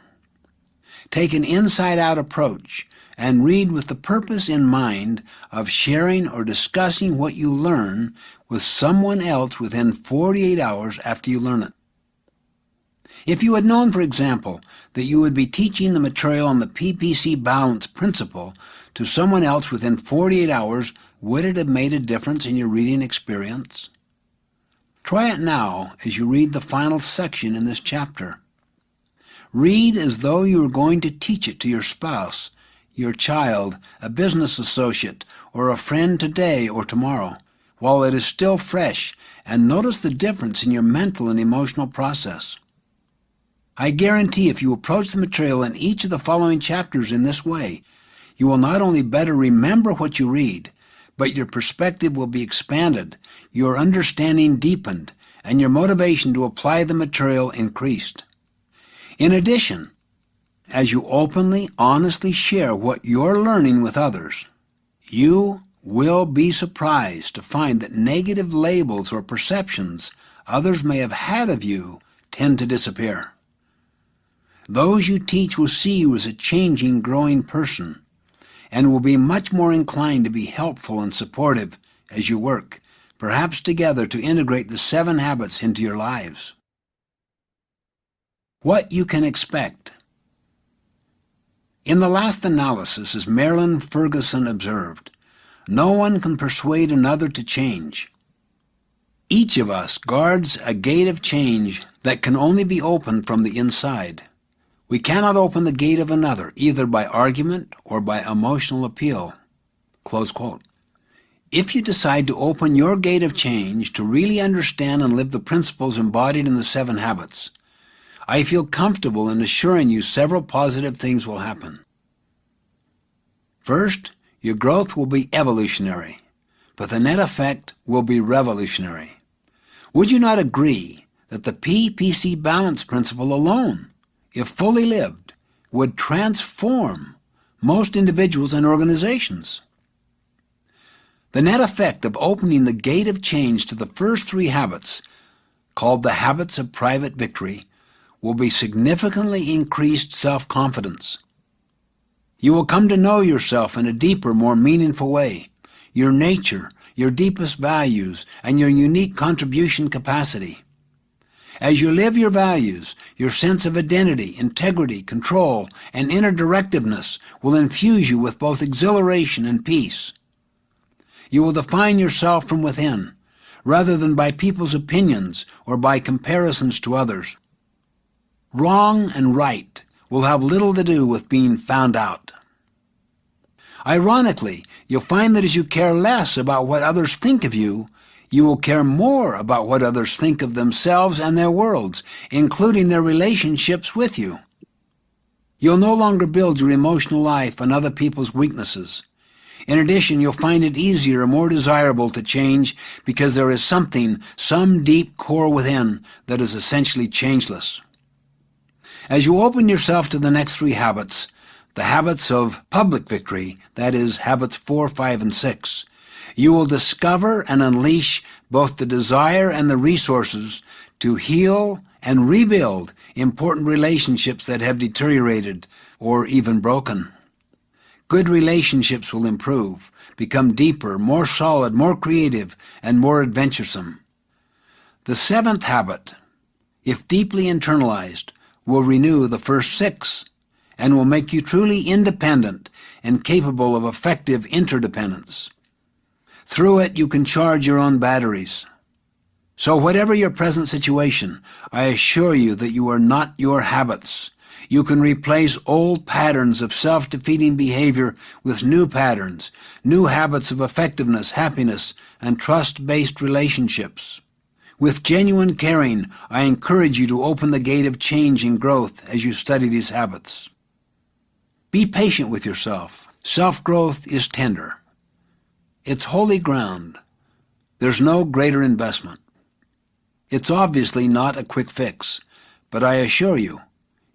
Take an inside-out approach and read with the purpose in mind of sharing or discussing what you learn with someone else within 48 hours after you learn it. If you had known, for example, that you would be teaching the material on the PPC balance principle to someone else within 48 hours, would it have made a difference in your reading experience? Try it now as you read the final section in this chapter. Read as though you were going to teach it to your spouse, your child, a business associate, or a friend today or tomorrow, while it is still fresh, and notice the difference in your mental and emotional process. I guarantee if you approach the material in each of the following chapters in this way, you will not only better remember what you read, but your perspective will be expanded, your understanding deepened, and your motivation to apply the material increased. In addition, as you openly, honestly share what you're learning with others, you will be surprised to find that negative labels or perceptions others may have had of you tend to disappear. Those you teach will see you as a changing, growing person, and will be much more inclined to be helpful and supportive as you work, perhaps together, to integrate the 7 habits into your lives. What you can expect. In the last analysis, as Marilyn Ferguson observed, no one can persuade another to change. Each of us guards a gate of change that can only be opened from the inside. We cannot open the gate of another, either by argument or by emotional appeal." Close quote. If you decide to open your gate of change to really understand and live the principles embodied in the 7 habits, I feel comfortable in assuring you several positive things will happen. First, your growth will be evolutionary, but the net effect will be revolutionary. Would you not agree that the PPC balance principle alone, if fully lived, would transform most individuals and organizations? The net effect of opening the gate of change to the first 3 habits, called the habits of private victory, will be significantly increased self-confidence. You will come to know yourself in a deeper, more meaningful way, your nature, your deepest values, and your unique contribution capacity. As you live your values, your sense of identity, integrity, control, and inner directiveness will infuse you with both exhilaration and peace. You will define yourself from within, rather than by people's opinions or by comparisons to others. Wrong and right will have little to do with being found out. Ironically, you'll find that as you care less about what others think of you, you will care more about what others think of themselves and their worlds, including their relationships with you. You'll no longer build your emotional life on other people's weaknesses. In addition, you'll find it easier and more desirable to change because there is something, some deep core within that is essentially changeless. As you open yourself to the next three habits, the habits of public victory, that is, habits 4, 5, and 6, you will discover and unleash both the desire and the resources to heal and rebuild important relationships that have deteriorated or even broken. Good relationships will improve, become deeper, more solid, more creative, and more adventuresome. The seventh habit, if deeply internalized, will renew the first 6 and will make you truly independent and capable of effective interdependence. Through it, you can charge your own batteries. So whatever your present situation, I assure you that you are not your habits. You can replace old patterns of self-defeating behavior with new patterns, new habits of effectiveness, happiness, and trust-based relationships. With genuine caring, I encourage you to open the gate of change and growth as you study these habits. Be patient with yourself. Self-growth is tender. It's holy ground. There's no greater investment. It's obviously not a quick fix, but I assure you,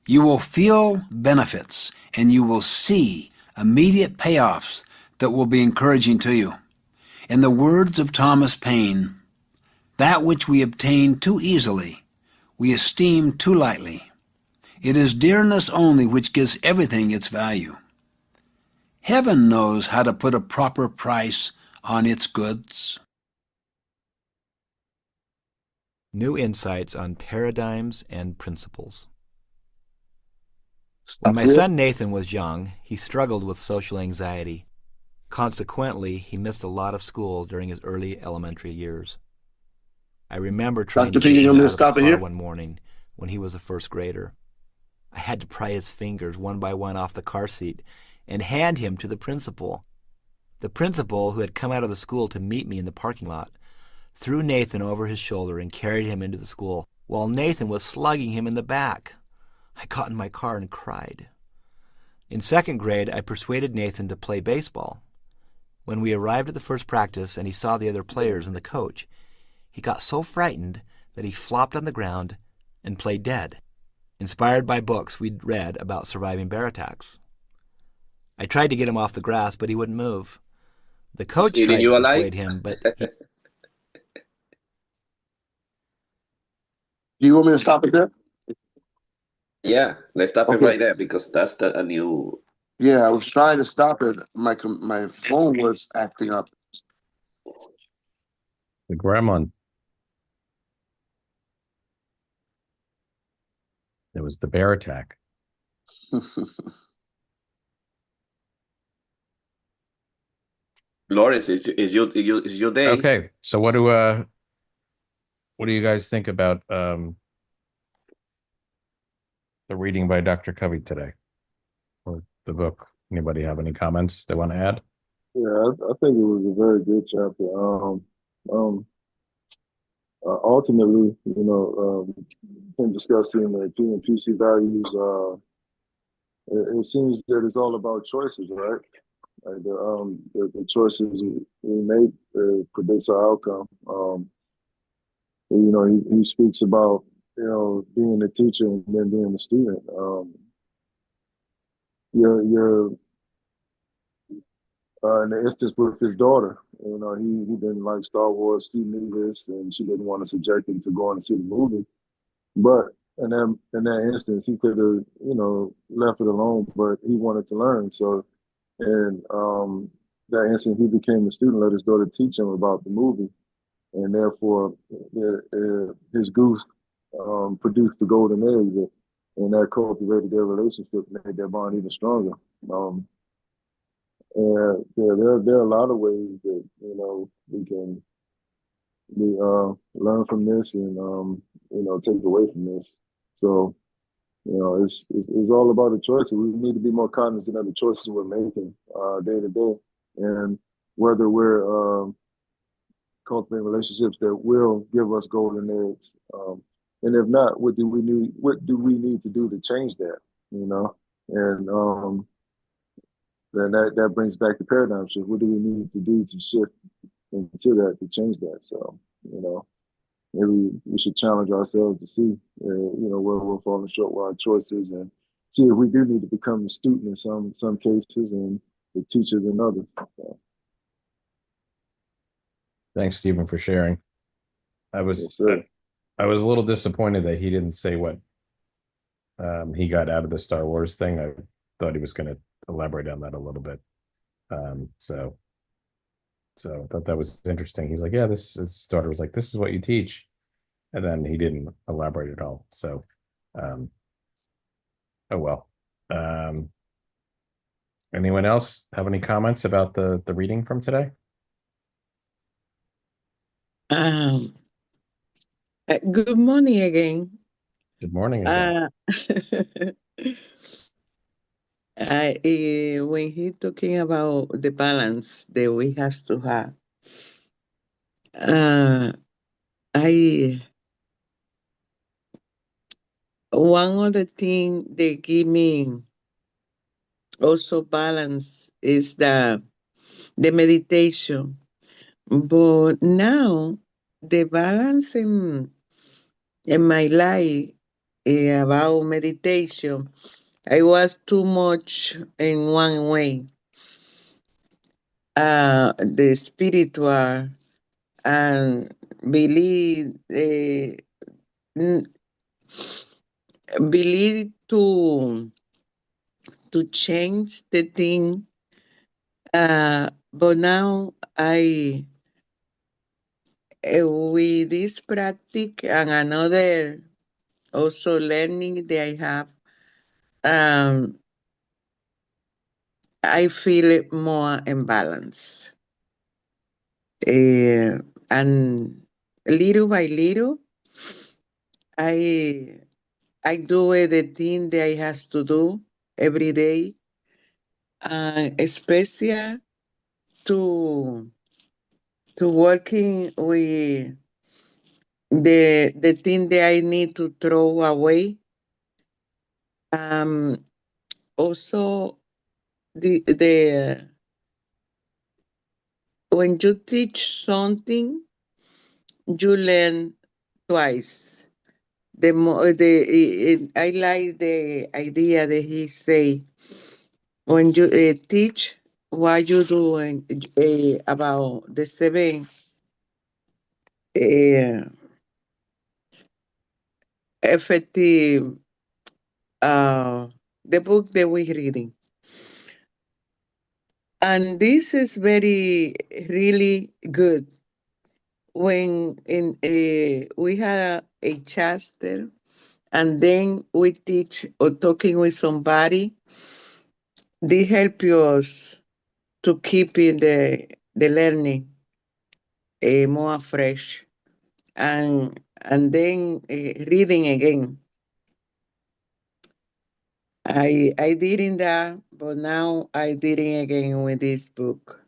you will feel benefits and you will see immediate payoffs that will be encouraging to you. In the words of Thomas Paine, that which we obtain too easily, we esteem too lightly. It is dearness only which gives everything its value. Heaven knows how to put a proper price on its goods. New insights on paradigms and principles. Stop When my here. son Nathan was young, he struggled with social anxiety. Consequently, he missed a lot of school during his early elementary years. I remember trying Dr. to P, get you him want me out to of the stop it car here? one morning when he was a first grader. I had to pry his fingers one by one off the car seat and hand him to the principal. The principal, who had come out of the school to meet me in the parking lot, threw Nathan over his shoulder and carried him into the school, while Nathan was slugging him in the back. I got in my car and cried. In second grade, I persuaded Nathan to play baseball. When we arrived at the first practice and he saw the other players and the coach, he got so frightened that he flopped on the ground and played dead, inspired by books we'd read about surviving bear attacks. I tried to get him off the grass, but he wouldn't move. The coach Eating tried to you alive? persuade him, but he Do you want me to stop it there? Yeah, let's stop it Okay. right there because that's a new. Yeah, I was trying to stop it. My phone was acting up. The grandma. It was the bear attack. Laurence, is your day? Okay, so what do you guys think about the reading by Dr. Covey today, or the book? Anybody have any comments they want to add? Yeah, I think it was a very good chapter. Ultimately, in discussing the P and PC values, it seems that it's all about choices, right? Like the choices we make predicts our outcome. He speaks about being a teacher and then being a student. You're in the instance with his daughter, he didn't like Star Wars. She knew this, and she didn't want to subject him to going to see the movie. But in that instance, he could have left it alone. But he wanted to learn, so in that instant, he became a student. Let his daughter teach him about the movie, and therefore his goose produced the golden eggs, and that cultivated their relationship, made their bond even stronger. And yeah, there are a lot of ways that we can learn from this and take away from this. So it's all about the choices. We need to be more cognizant of the choices we're making day to day, and whether we're cultivating relationships that will give us golden eggs, and if not, what do we need? What do we need to do to change that? And then that brings back the paradigm shift. What do we need to do to shift into that, to change that? So maybe we should challenge ourselves to see where we're falling short with our choices, and see if we do need to become the student in some cases and the teachers in others. So, Thanks, Stephen, for sharing. I was yes, sir. I was a little disappointed that he didn't say what he got out of the Star Wars thing. I thought he was going to elaborate on that a little bit. So I thought that was interesting. He's like, yeah, his daughter was like, this is what you teach. And then he didn't elaborate at all. So, oh well. Anyone else have any comments about the reading from today? Good morning again. Good morning again. When he talking about the balance that we have to have, I one of the things they give me also balance is the meditation. But now the balance in my life about meditation, I was too much in one way. The spiritual and believe believe to change the thing. But now with this practice and another also learning that I have, I feel it more in balance. And little by little, I I do the thing that I has to do every day, especially to working with the thing that I need to throw away. Um, Also the when you teach something, you learn twice. The more I like the idea that he say when you teach what you do about the seven uh, effective the book that we're reading. And this is very really good when we have a chapter and then we teach or talking with somebody, they help us to keep in the learning more fresh, and then reading again. I did in that, but now I did it again with this book.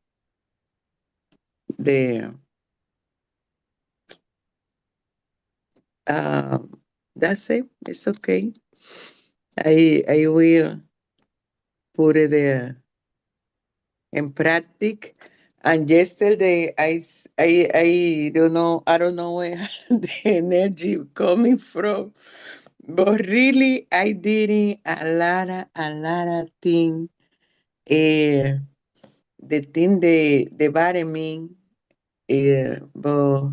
The um, that's it. It's okay. I will put it there in practice. And yesterday, I don't know, I don't know where the energy coming from, but really, I did a lot of thing. Uh, the thing the vitamin, but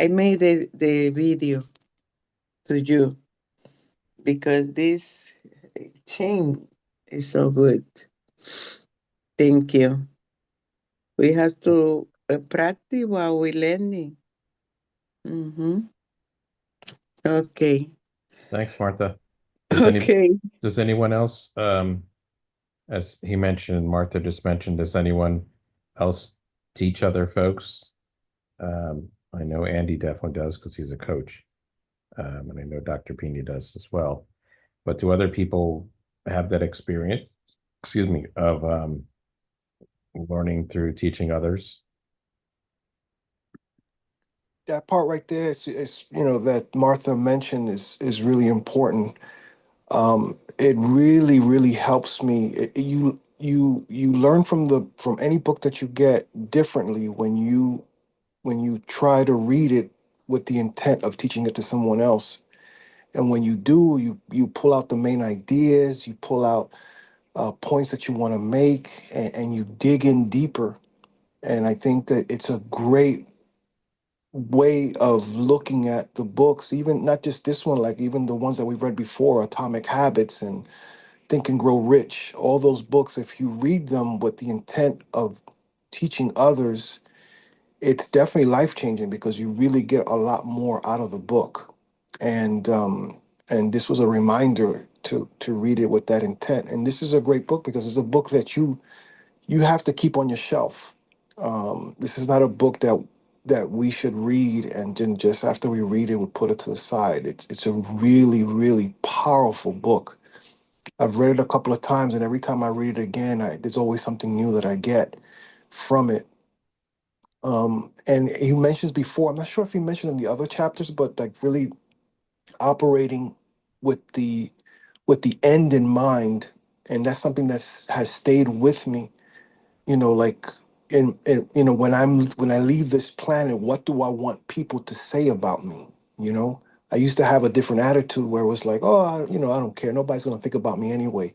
I made the video to you because this change is so good. Thank you. We have to practice while we're learning. Mm-hmm. Okay. Thanks, Martha. Does any Okay. does anyone else, as he mentioned, Martha just mentioned, does anyone else teach other folks? I know Andy definitely does because he's a coach, and I know Dr. Pena does as well. But do other people have that experience? Excuse me, of learning through teaching others? That part right there is that Martha mentioned is really important. It really, really helps me. You learn from any book that you get differently when you try to read it with the intent of teaching it to someone else. And when you do, you pull out the main ideas, you pull out points that you want to make, and you dig in deeper. And I think that it's a great way of looking at the books, even not just this one, like even the ones that we've read before, Atomic Habits and Think and Grow Rich. All those books, if you read them with the intent of teaching others, it's definitely life changing because you really get a lot more out of the book. And this was a reminder to read it with that intent. And this is a great book because it's a book that you have to keep on your shelf. This is not a book that we should read and then just after we read it, we put it to the side. It's a really, really powerful book. I've read it a couple of times, and every time I read it again, there's always something new that I get from it. And he mentions before, I'm not sure if he mentioned in the other chapters, but like really operating with the end in mind, and that's something has stayed with me. Like when I leave this planet, what do I want people to say about me? You know, I used to have a different attitude where it was like, oh, I don't care. Nobody's gonna think about me anyway.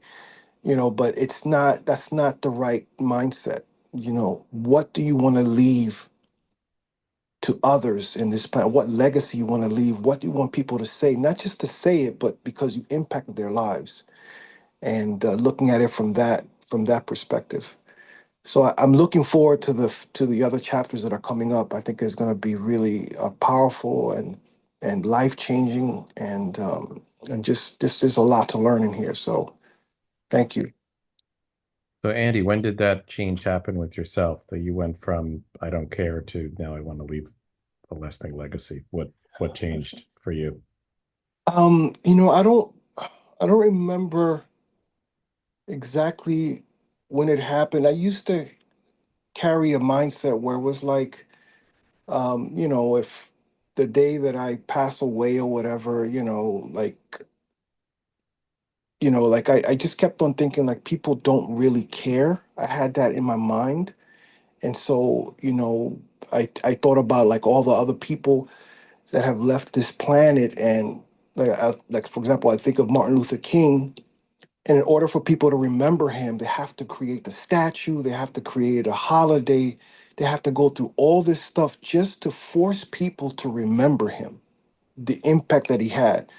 But it's not. That's not the right mindset. What do you want to leave to others in this planet? What legacy you want to leave? What do you want people to say? Not just to say it, but because you impacted their lives. And looking at it from that perspective. So I'm looking forward to the other chapters that are coming up. I think it's going to be really powerful and life changing, and just this is a lot to learn in here. So thank you. So Andy, when did that change happen with yourself that you went from I don't care to now I want to leave a lasting legacy? What changed for you? I don't remember exactly when it happened. I used to carry a mindset where it was like, if the day that I pass away or whatever, like I just kept on thinking like people don't really care. I had that in my mind. And so, I thought about like all the other people that have left this planet. And like for example, I think of Martin Luther King. And in order for people to remember him, they have to create the statue, they have to create a holiday, they have to go through all this stuff just to force people to remember him, the impact that he had.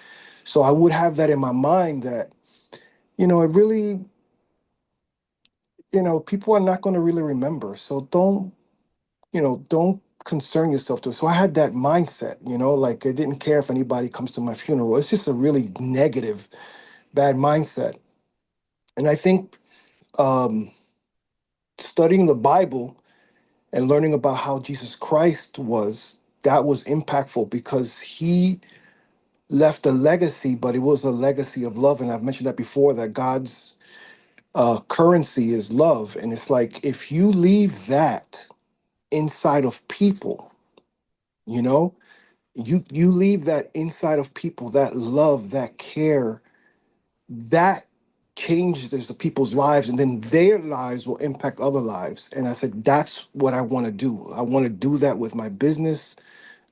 So I would have that in my mind that, it really, people are not going to really remember. So don't concern yourself to it. So I had that mindset, like I didn't care if anybody comes to my funeral. It's just a really negative, bad mindset. And I think um, studying the Bible and learning about how Jesus Christ that was impactful because he left a legacy, but it was a legacy of love. And I've mentioned that before, that God's currency is love. And it's like, if you leave that inside of people, you know, you leave that inside of people, that love, that care, that changes the people's lives, and then their lives will impact other lives. And I said, that's what I want to do. I want to do that with my business.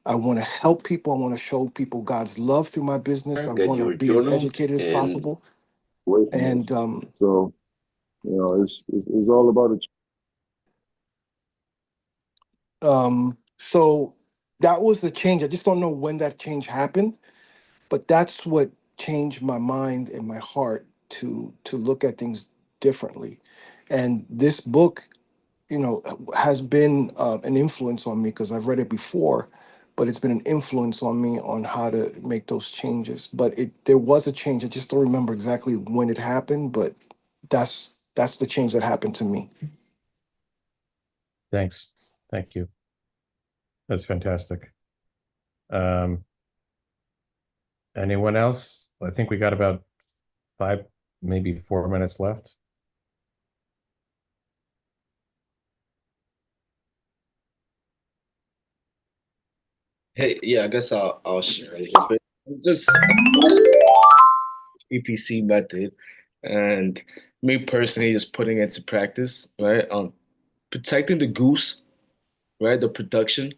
I want to help people. I want to show people God's love through my business. I Get want to your be as journal educated as and possible. Away from And us. So, it's all about it. so that was the change. I just don't know when that change happened, but that's what changed my mind and my heart to look at things differently. And this book, has been an influence on me because I've read it before, but it's been an influence on me on how to make those changes. But there was a change. I just don't remember exactly when it happened, but that's the change that happened to me. Thanks. Thank you. That's fantastic. Um, anyone else? I think we got about 5, maybe 4 minutes left. Hey, yeah, I guess I'll share a little bit. Just PPC method, and me personally just putting it into practice, right? Protecting the goose, right? The production,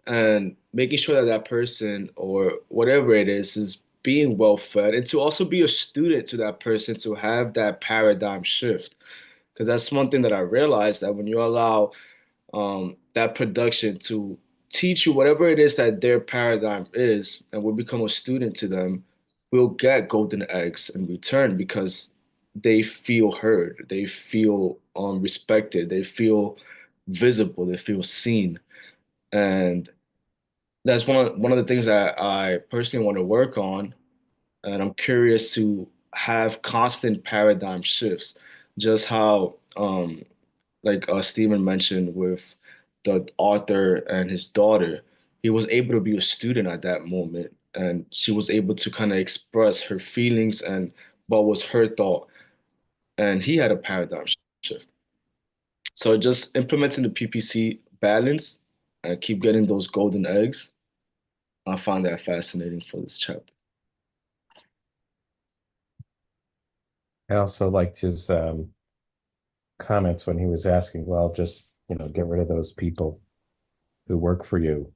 and making sure that that person or whatever it is being well fed, and to also be a student to that person to have that paradigm shift. Because that's one thing that I realized, that when you allow that production to teach you whatever it is that their paradigm is, and will become a student to them, we'll get golden eggs in return because they feel heard, they feel respected, they feel visible, they feel seen. And that's one of the things that I personally want to work on. And I'm curious to have constant paradigm shifts, just how like Stephen mentioned with the author and his daughter, he was able to be a student at that moment, and she was able to kind of express her feelings and what was her thought, and he had a paradigm shift. So just implementing the PPC balance and keep getting those golden eggs, I find that fascinating for this chapter. I also liked his comments when he was asking, well, just, get rid of those people who work for you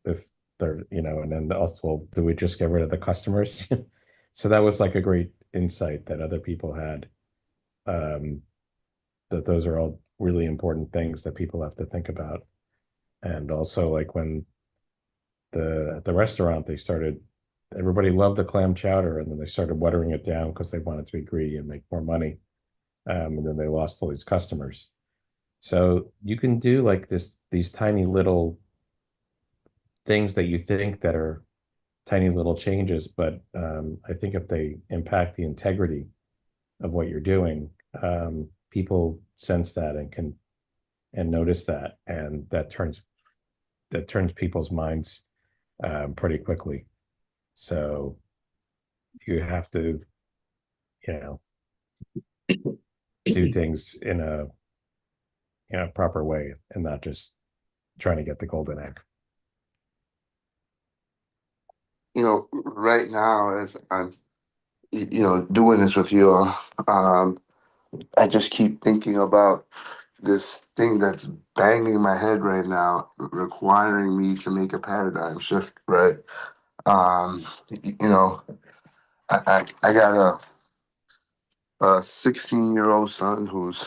if they're, and then also, well, do we just get rid of the customers? So that was like a great insight that other people had. That those are all really important things that people have to think about. And also, like when at the restaurant, everybody loved the clam chowder, and then they started watering it down because they wanted to be greedy and make more money. And then they lost all these customers. So you can do like these tiny little things that you think that are tiny little changes, but I think if they impact the integrity of what you're doing, people sense that and notice that, and that turns people's minds pretty quickly. So you have to, you know, do things in a proper way and not just trying to get the golden egg. Right now, as I'm, doing this with you, I just keep thinking about this thing that's banging my head right now, requiring me to make a paradigm shift, right? Um, I got a 16-year-old son who's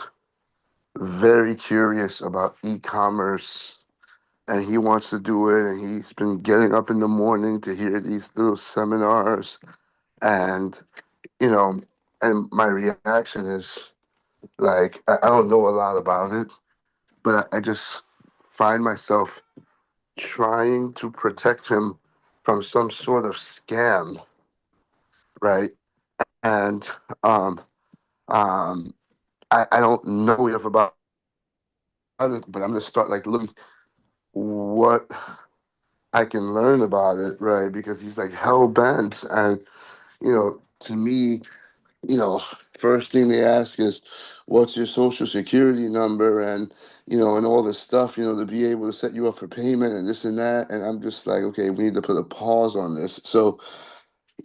very curious about e-commerce, and he wants to do it, and he's been getting up in the morning to hear these little seminars, and you know and my reaction is like, I don't know a lot about it, but I just find myself trying to protect him from some sort of scam, right? And um um I don't know enough about it, but I'm gonna start like looking what I can learn about it, right? Because he's like hell bent, and to me, first thing they ask is, what's your social security number, and all this stuff, to be able to set you up for payment and this and that. And I'm just like, okay, we need to put a pause on this. So,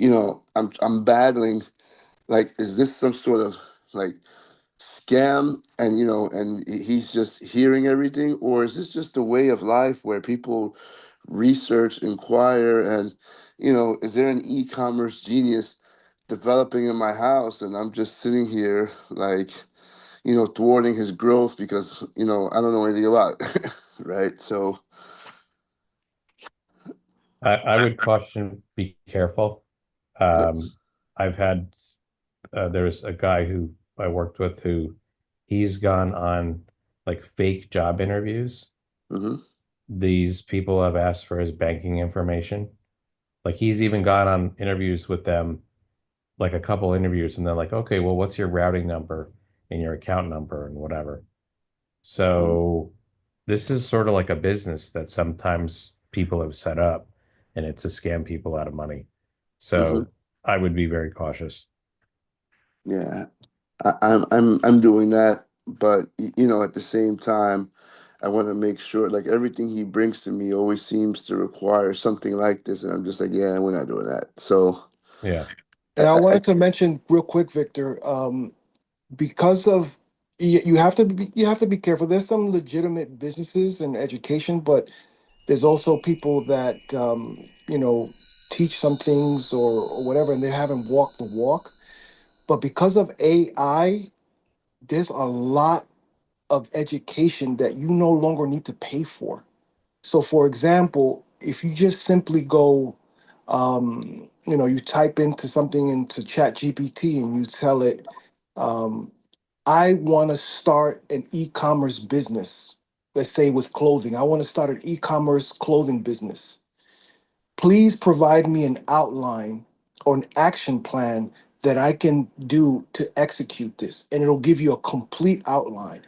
I'm battling, like, is this some sort of like scam, and he's just hearing everything, or is this just a way of life where people research, inquire, and is there an e-commerce genius developing in my house, and I'm just sitting here like, thwarting his growth because I don't know anything about it. Right? So I would caution, be careful. yeah. I've had there's a guy who I worked with who he's gone on like fake job interviews Hmm. these people have asked for his banking information. Like he's even gone on interviews with them, like a couple interviews, and they're like, okay, well, what's your routing number and your account number and whatever. So this is sort of like a business that sometimes people have set up, and it's to scam people out of money. So I would be very cautious. Yeah, I'm doing that, but you know, at the same time, I want to make sure like everything he brings to me always seems to require something like this, and I'm just like, yeah, we're not doing that. So, Yeah. And I I wanted to mention real quick, Victor, because of you have to be careful. There's some legitimate businesses and education, but there's also people that teach some things or whatever, and they haven't walked the walk. But because of AI, there's a lot of education that you no longer need to pay for. So, for example, if you just simply go, you type into something into Chat GPT and you tell it, um, I want to start an e-commerce business. Let's say with clothing. I want to start an e-commerce clothing business. Please provide me an outline or an action plan that I can do to execute this. And it'll give you a complete outline.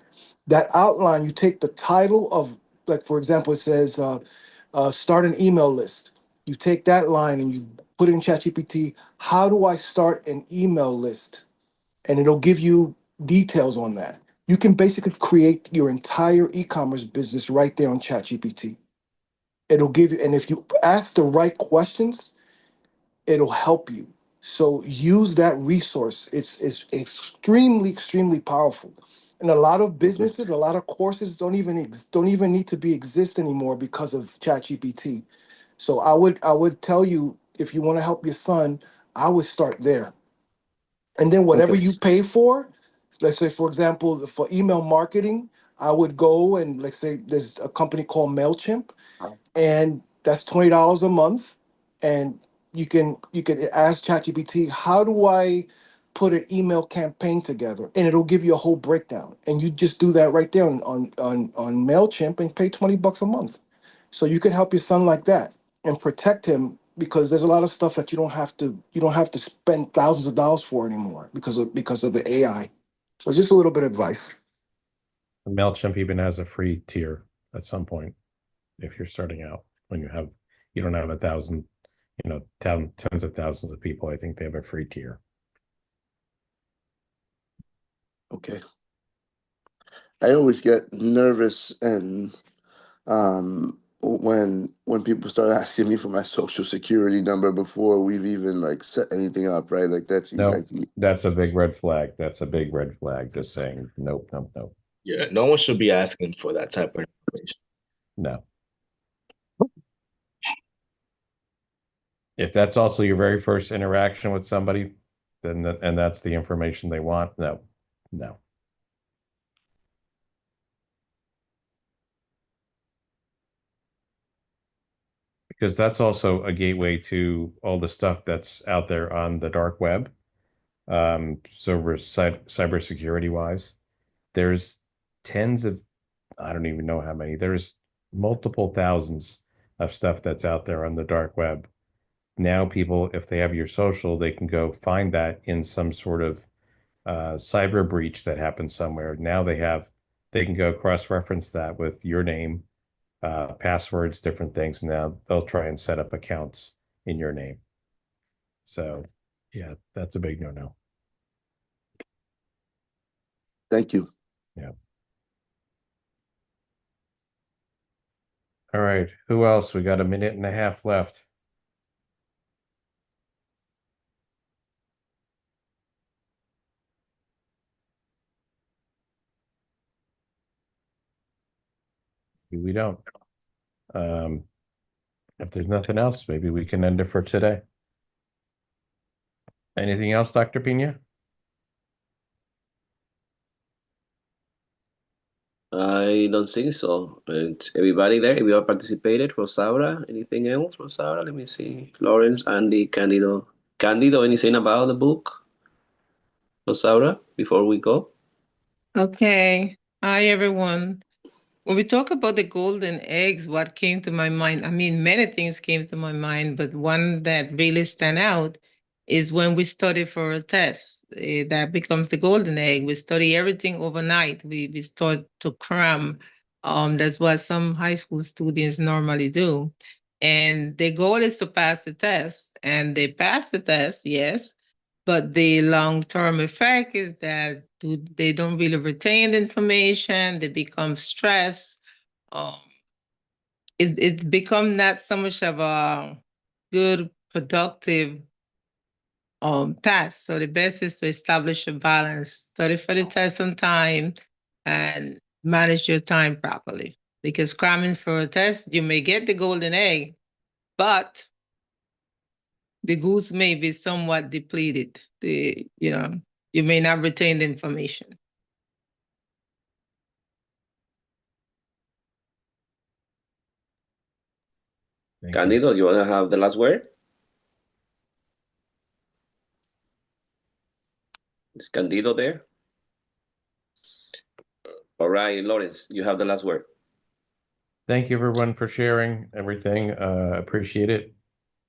That outline, you take the title of, like, for example, it says, start an email list. You take that line and you put it in ChatGPT. How do I start an email list? And it'll give you details on that. You can basically create your entire e-commerce business right there on ChatGPT. It'll give you, and if you ask the right questions, it'll help you. So use that resource. It's extremely, extremely powerful. And a lot of businesses, a lot of courses don't even need to be exist anymore because of ChatGPT. So I would tell you, if you want to help your son, I would start there. And then whatever Okay. you pay for, let's say, for example, for email marketing, I would go and, let's say, there's a company called MailChimp, and that's $20 a month. And you can ask ChatGPT, how do I put an email campaign together? And it'll give you a whole breakdown. And you just do that right there on MailChimp and pay $20 a month. So you can help your son like that and protect him, because there's a lot of stuff that you don't have to spend thousands of dollars for anymore because of the AI. So just a little bit of advice. MailChimp even has a free tier at some point if you're starting out. When you don't have 1,000, tens of thousands of people. I think they have a free tier. okay. I always get nervous and when people start asking me for my social security number before we've even like set anything up, right? Like that's No, like that's a big red flag. That's a big red flag. Just saying, nope, nope, nope. Yeah, no one should be asking for that type of information. No. If that's also your very first interaction with somebody, and that's the information they want, no, no. Because that's also a gateway to all the stuff that's out there on the dark web. So cybersecurity wise, there's tens of, I don't even know how many. There's multiple thousands of stuff that's out there on the dark web. Now people, if they have your social, they can go find that in some sort of cyber breach that happened somewhere. Now they can go cross-reference that with your name, passwords, different things. Now they'll try and set up accounts in your name. So yeah, that's a big no-no. thank you. Yeah. All right. Who else? We got a minute and a half left. Maybe we don't. If there's nothing else, maybe we can end it for today. Anything else, Dr. Pina? I don't think so. And everybody there, if you have participated, Rosaura, anything else, Rosaura? Let me see. Laurence, Andy, Candido. Candido, anything about the book, Rosaura, before we go? Okay. Hi, everyone. When we talk about the golden eggs, what came to my mind, I mean, many things came to my mind, but one that really stand out is when we study for a test. That becomes the golden egg. We study everything overnight. We start to cram. That's what some high school students normally do. And the goal is to pass the test. And they pass the test, yes, but the long-term effect is that they don't really retain the information. They become stressed. It's become not so much of a good, productive task. So the best is to establish a balance, study for the test on time, and manage your time properly. Because cramming for a test, you may get the golden egg, but the goose may be somewhat depleted. You may not retain the information. Candido, you want to have the last word? Is Candido there? All right, Laurence, you have the last word. Thank you, everyone, for sharing everything. Appreciate it,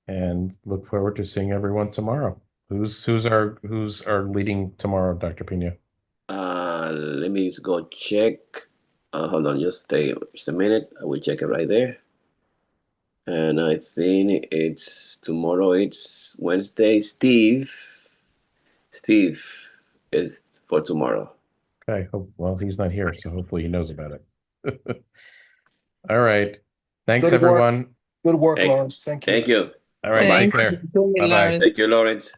and look forward to seeing everyone tomorrow. Who's our leading tomorrow, Dr. Pina? Let me just go check. Hold on, just a minute. I will check it right there. And I think it's tomorrow. It's Wednesday. Steve is for tomorrow. Okay. Well, he's not here, so hopefully he knows about it. All right. Thanks, Good work. everyone. Good work, Hey, Laurence. Thank you. Thank you. All right. Bye-bye. Take care. Bye-bye. Thank you, Laurence.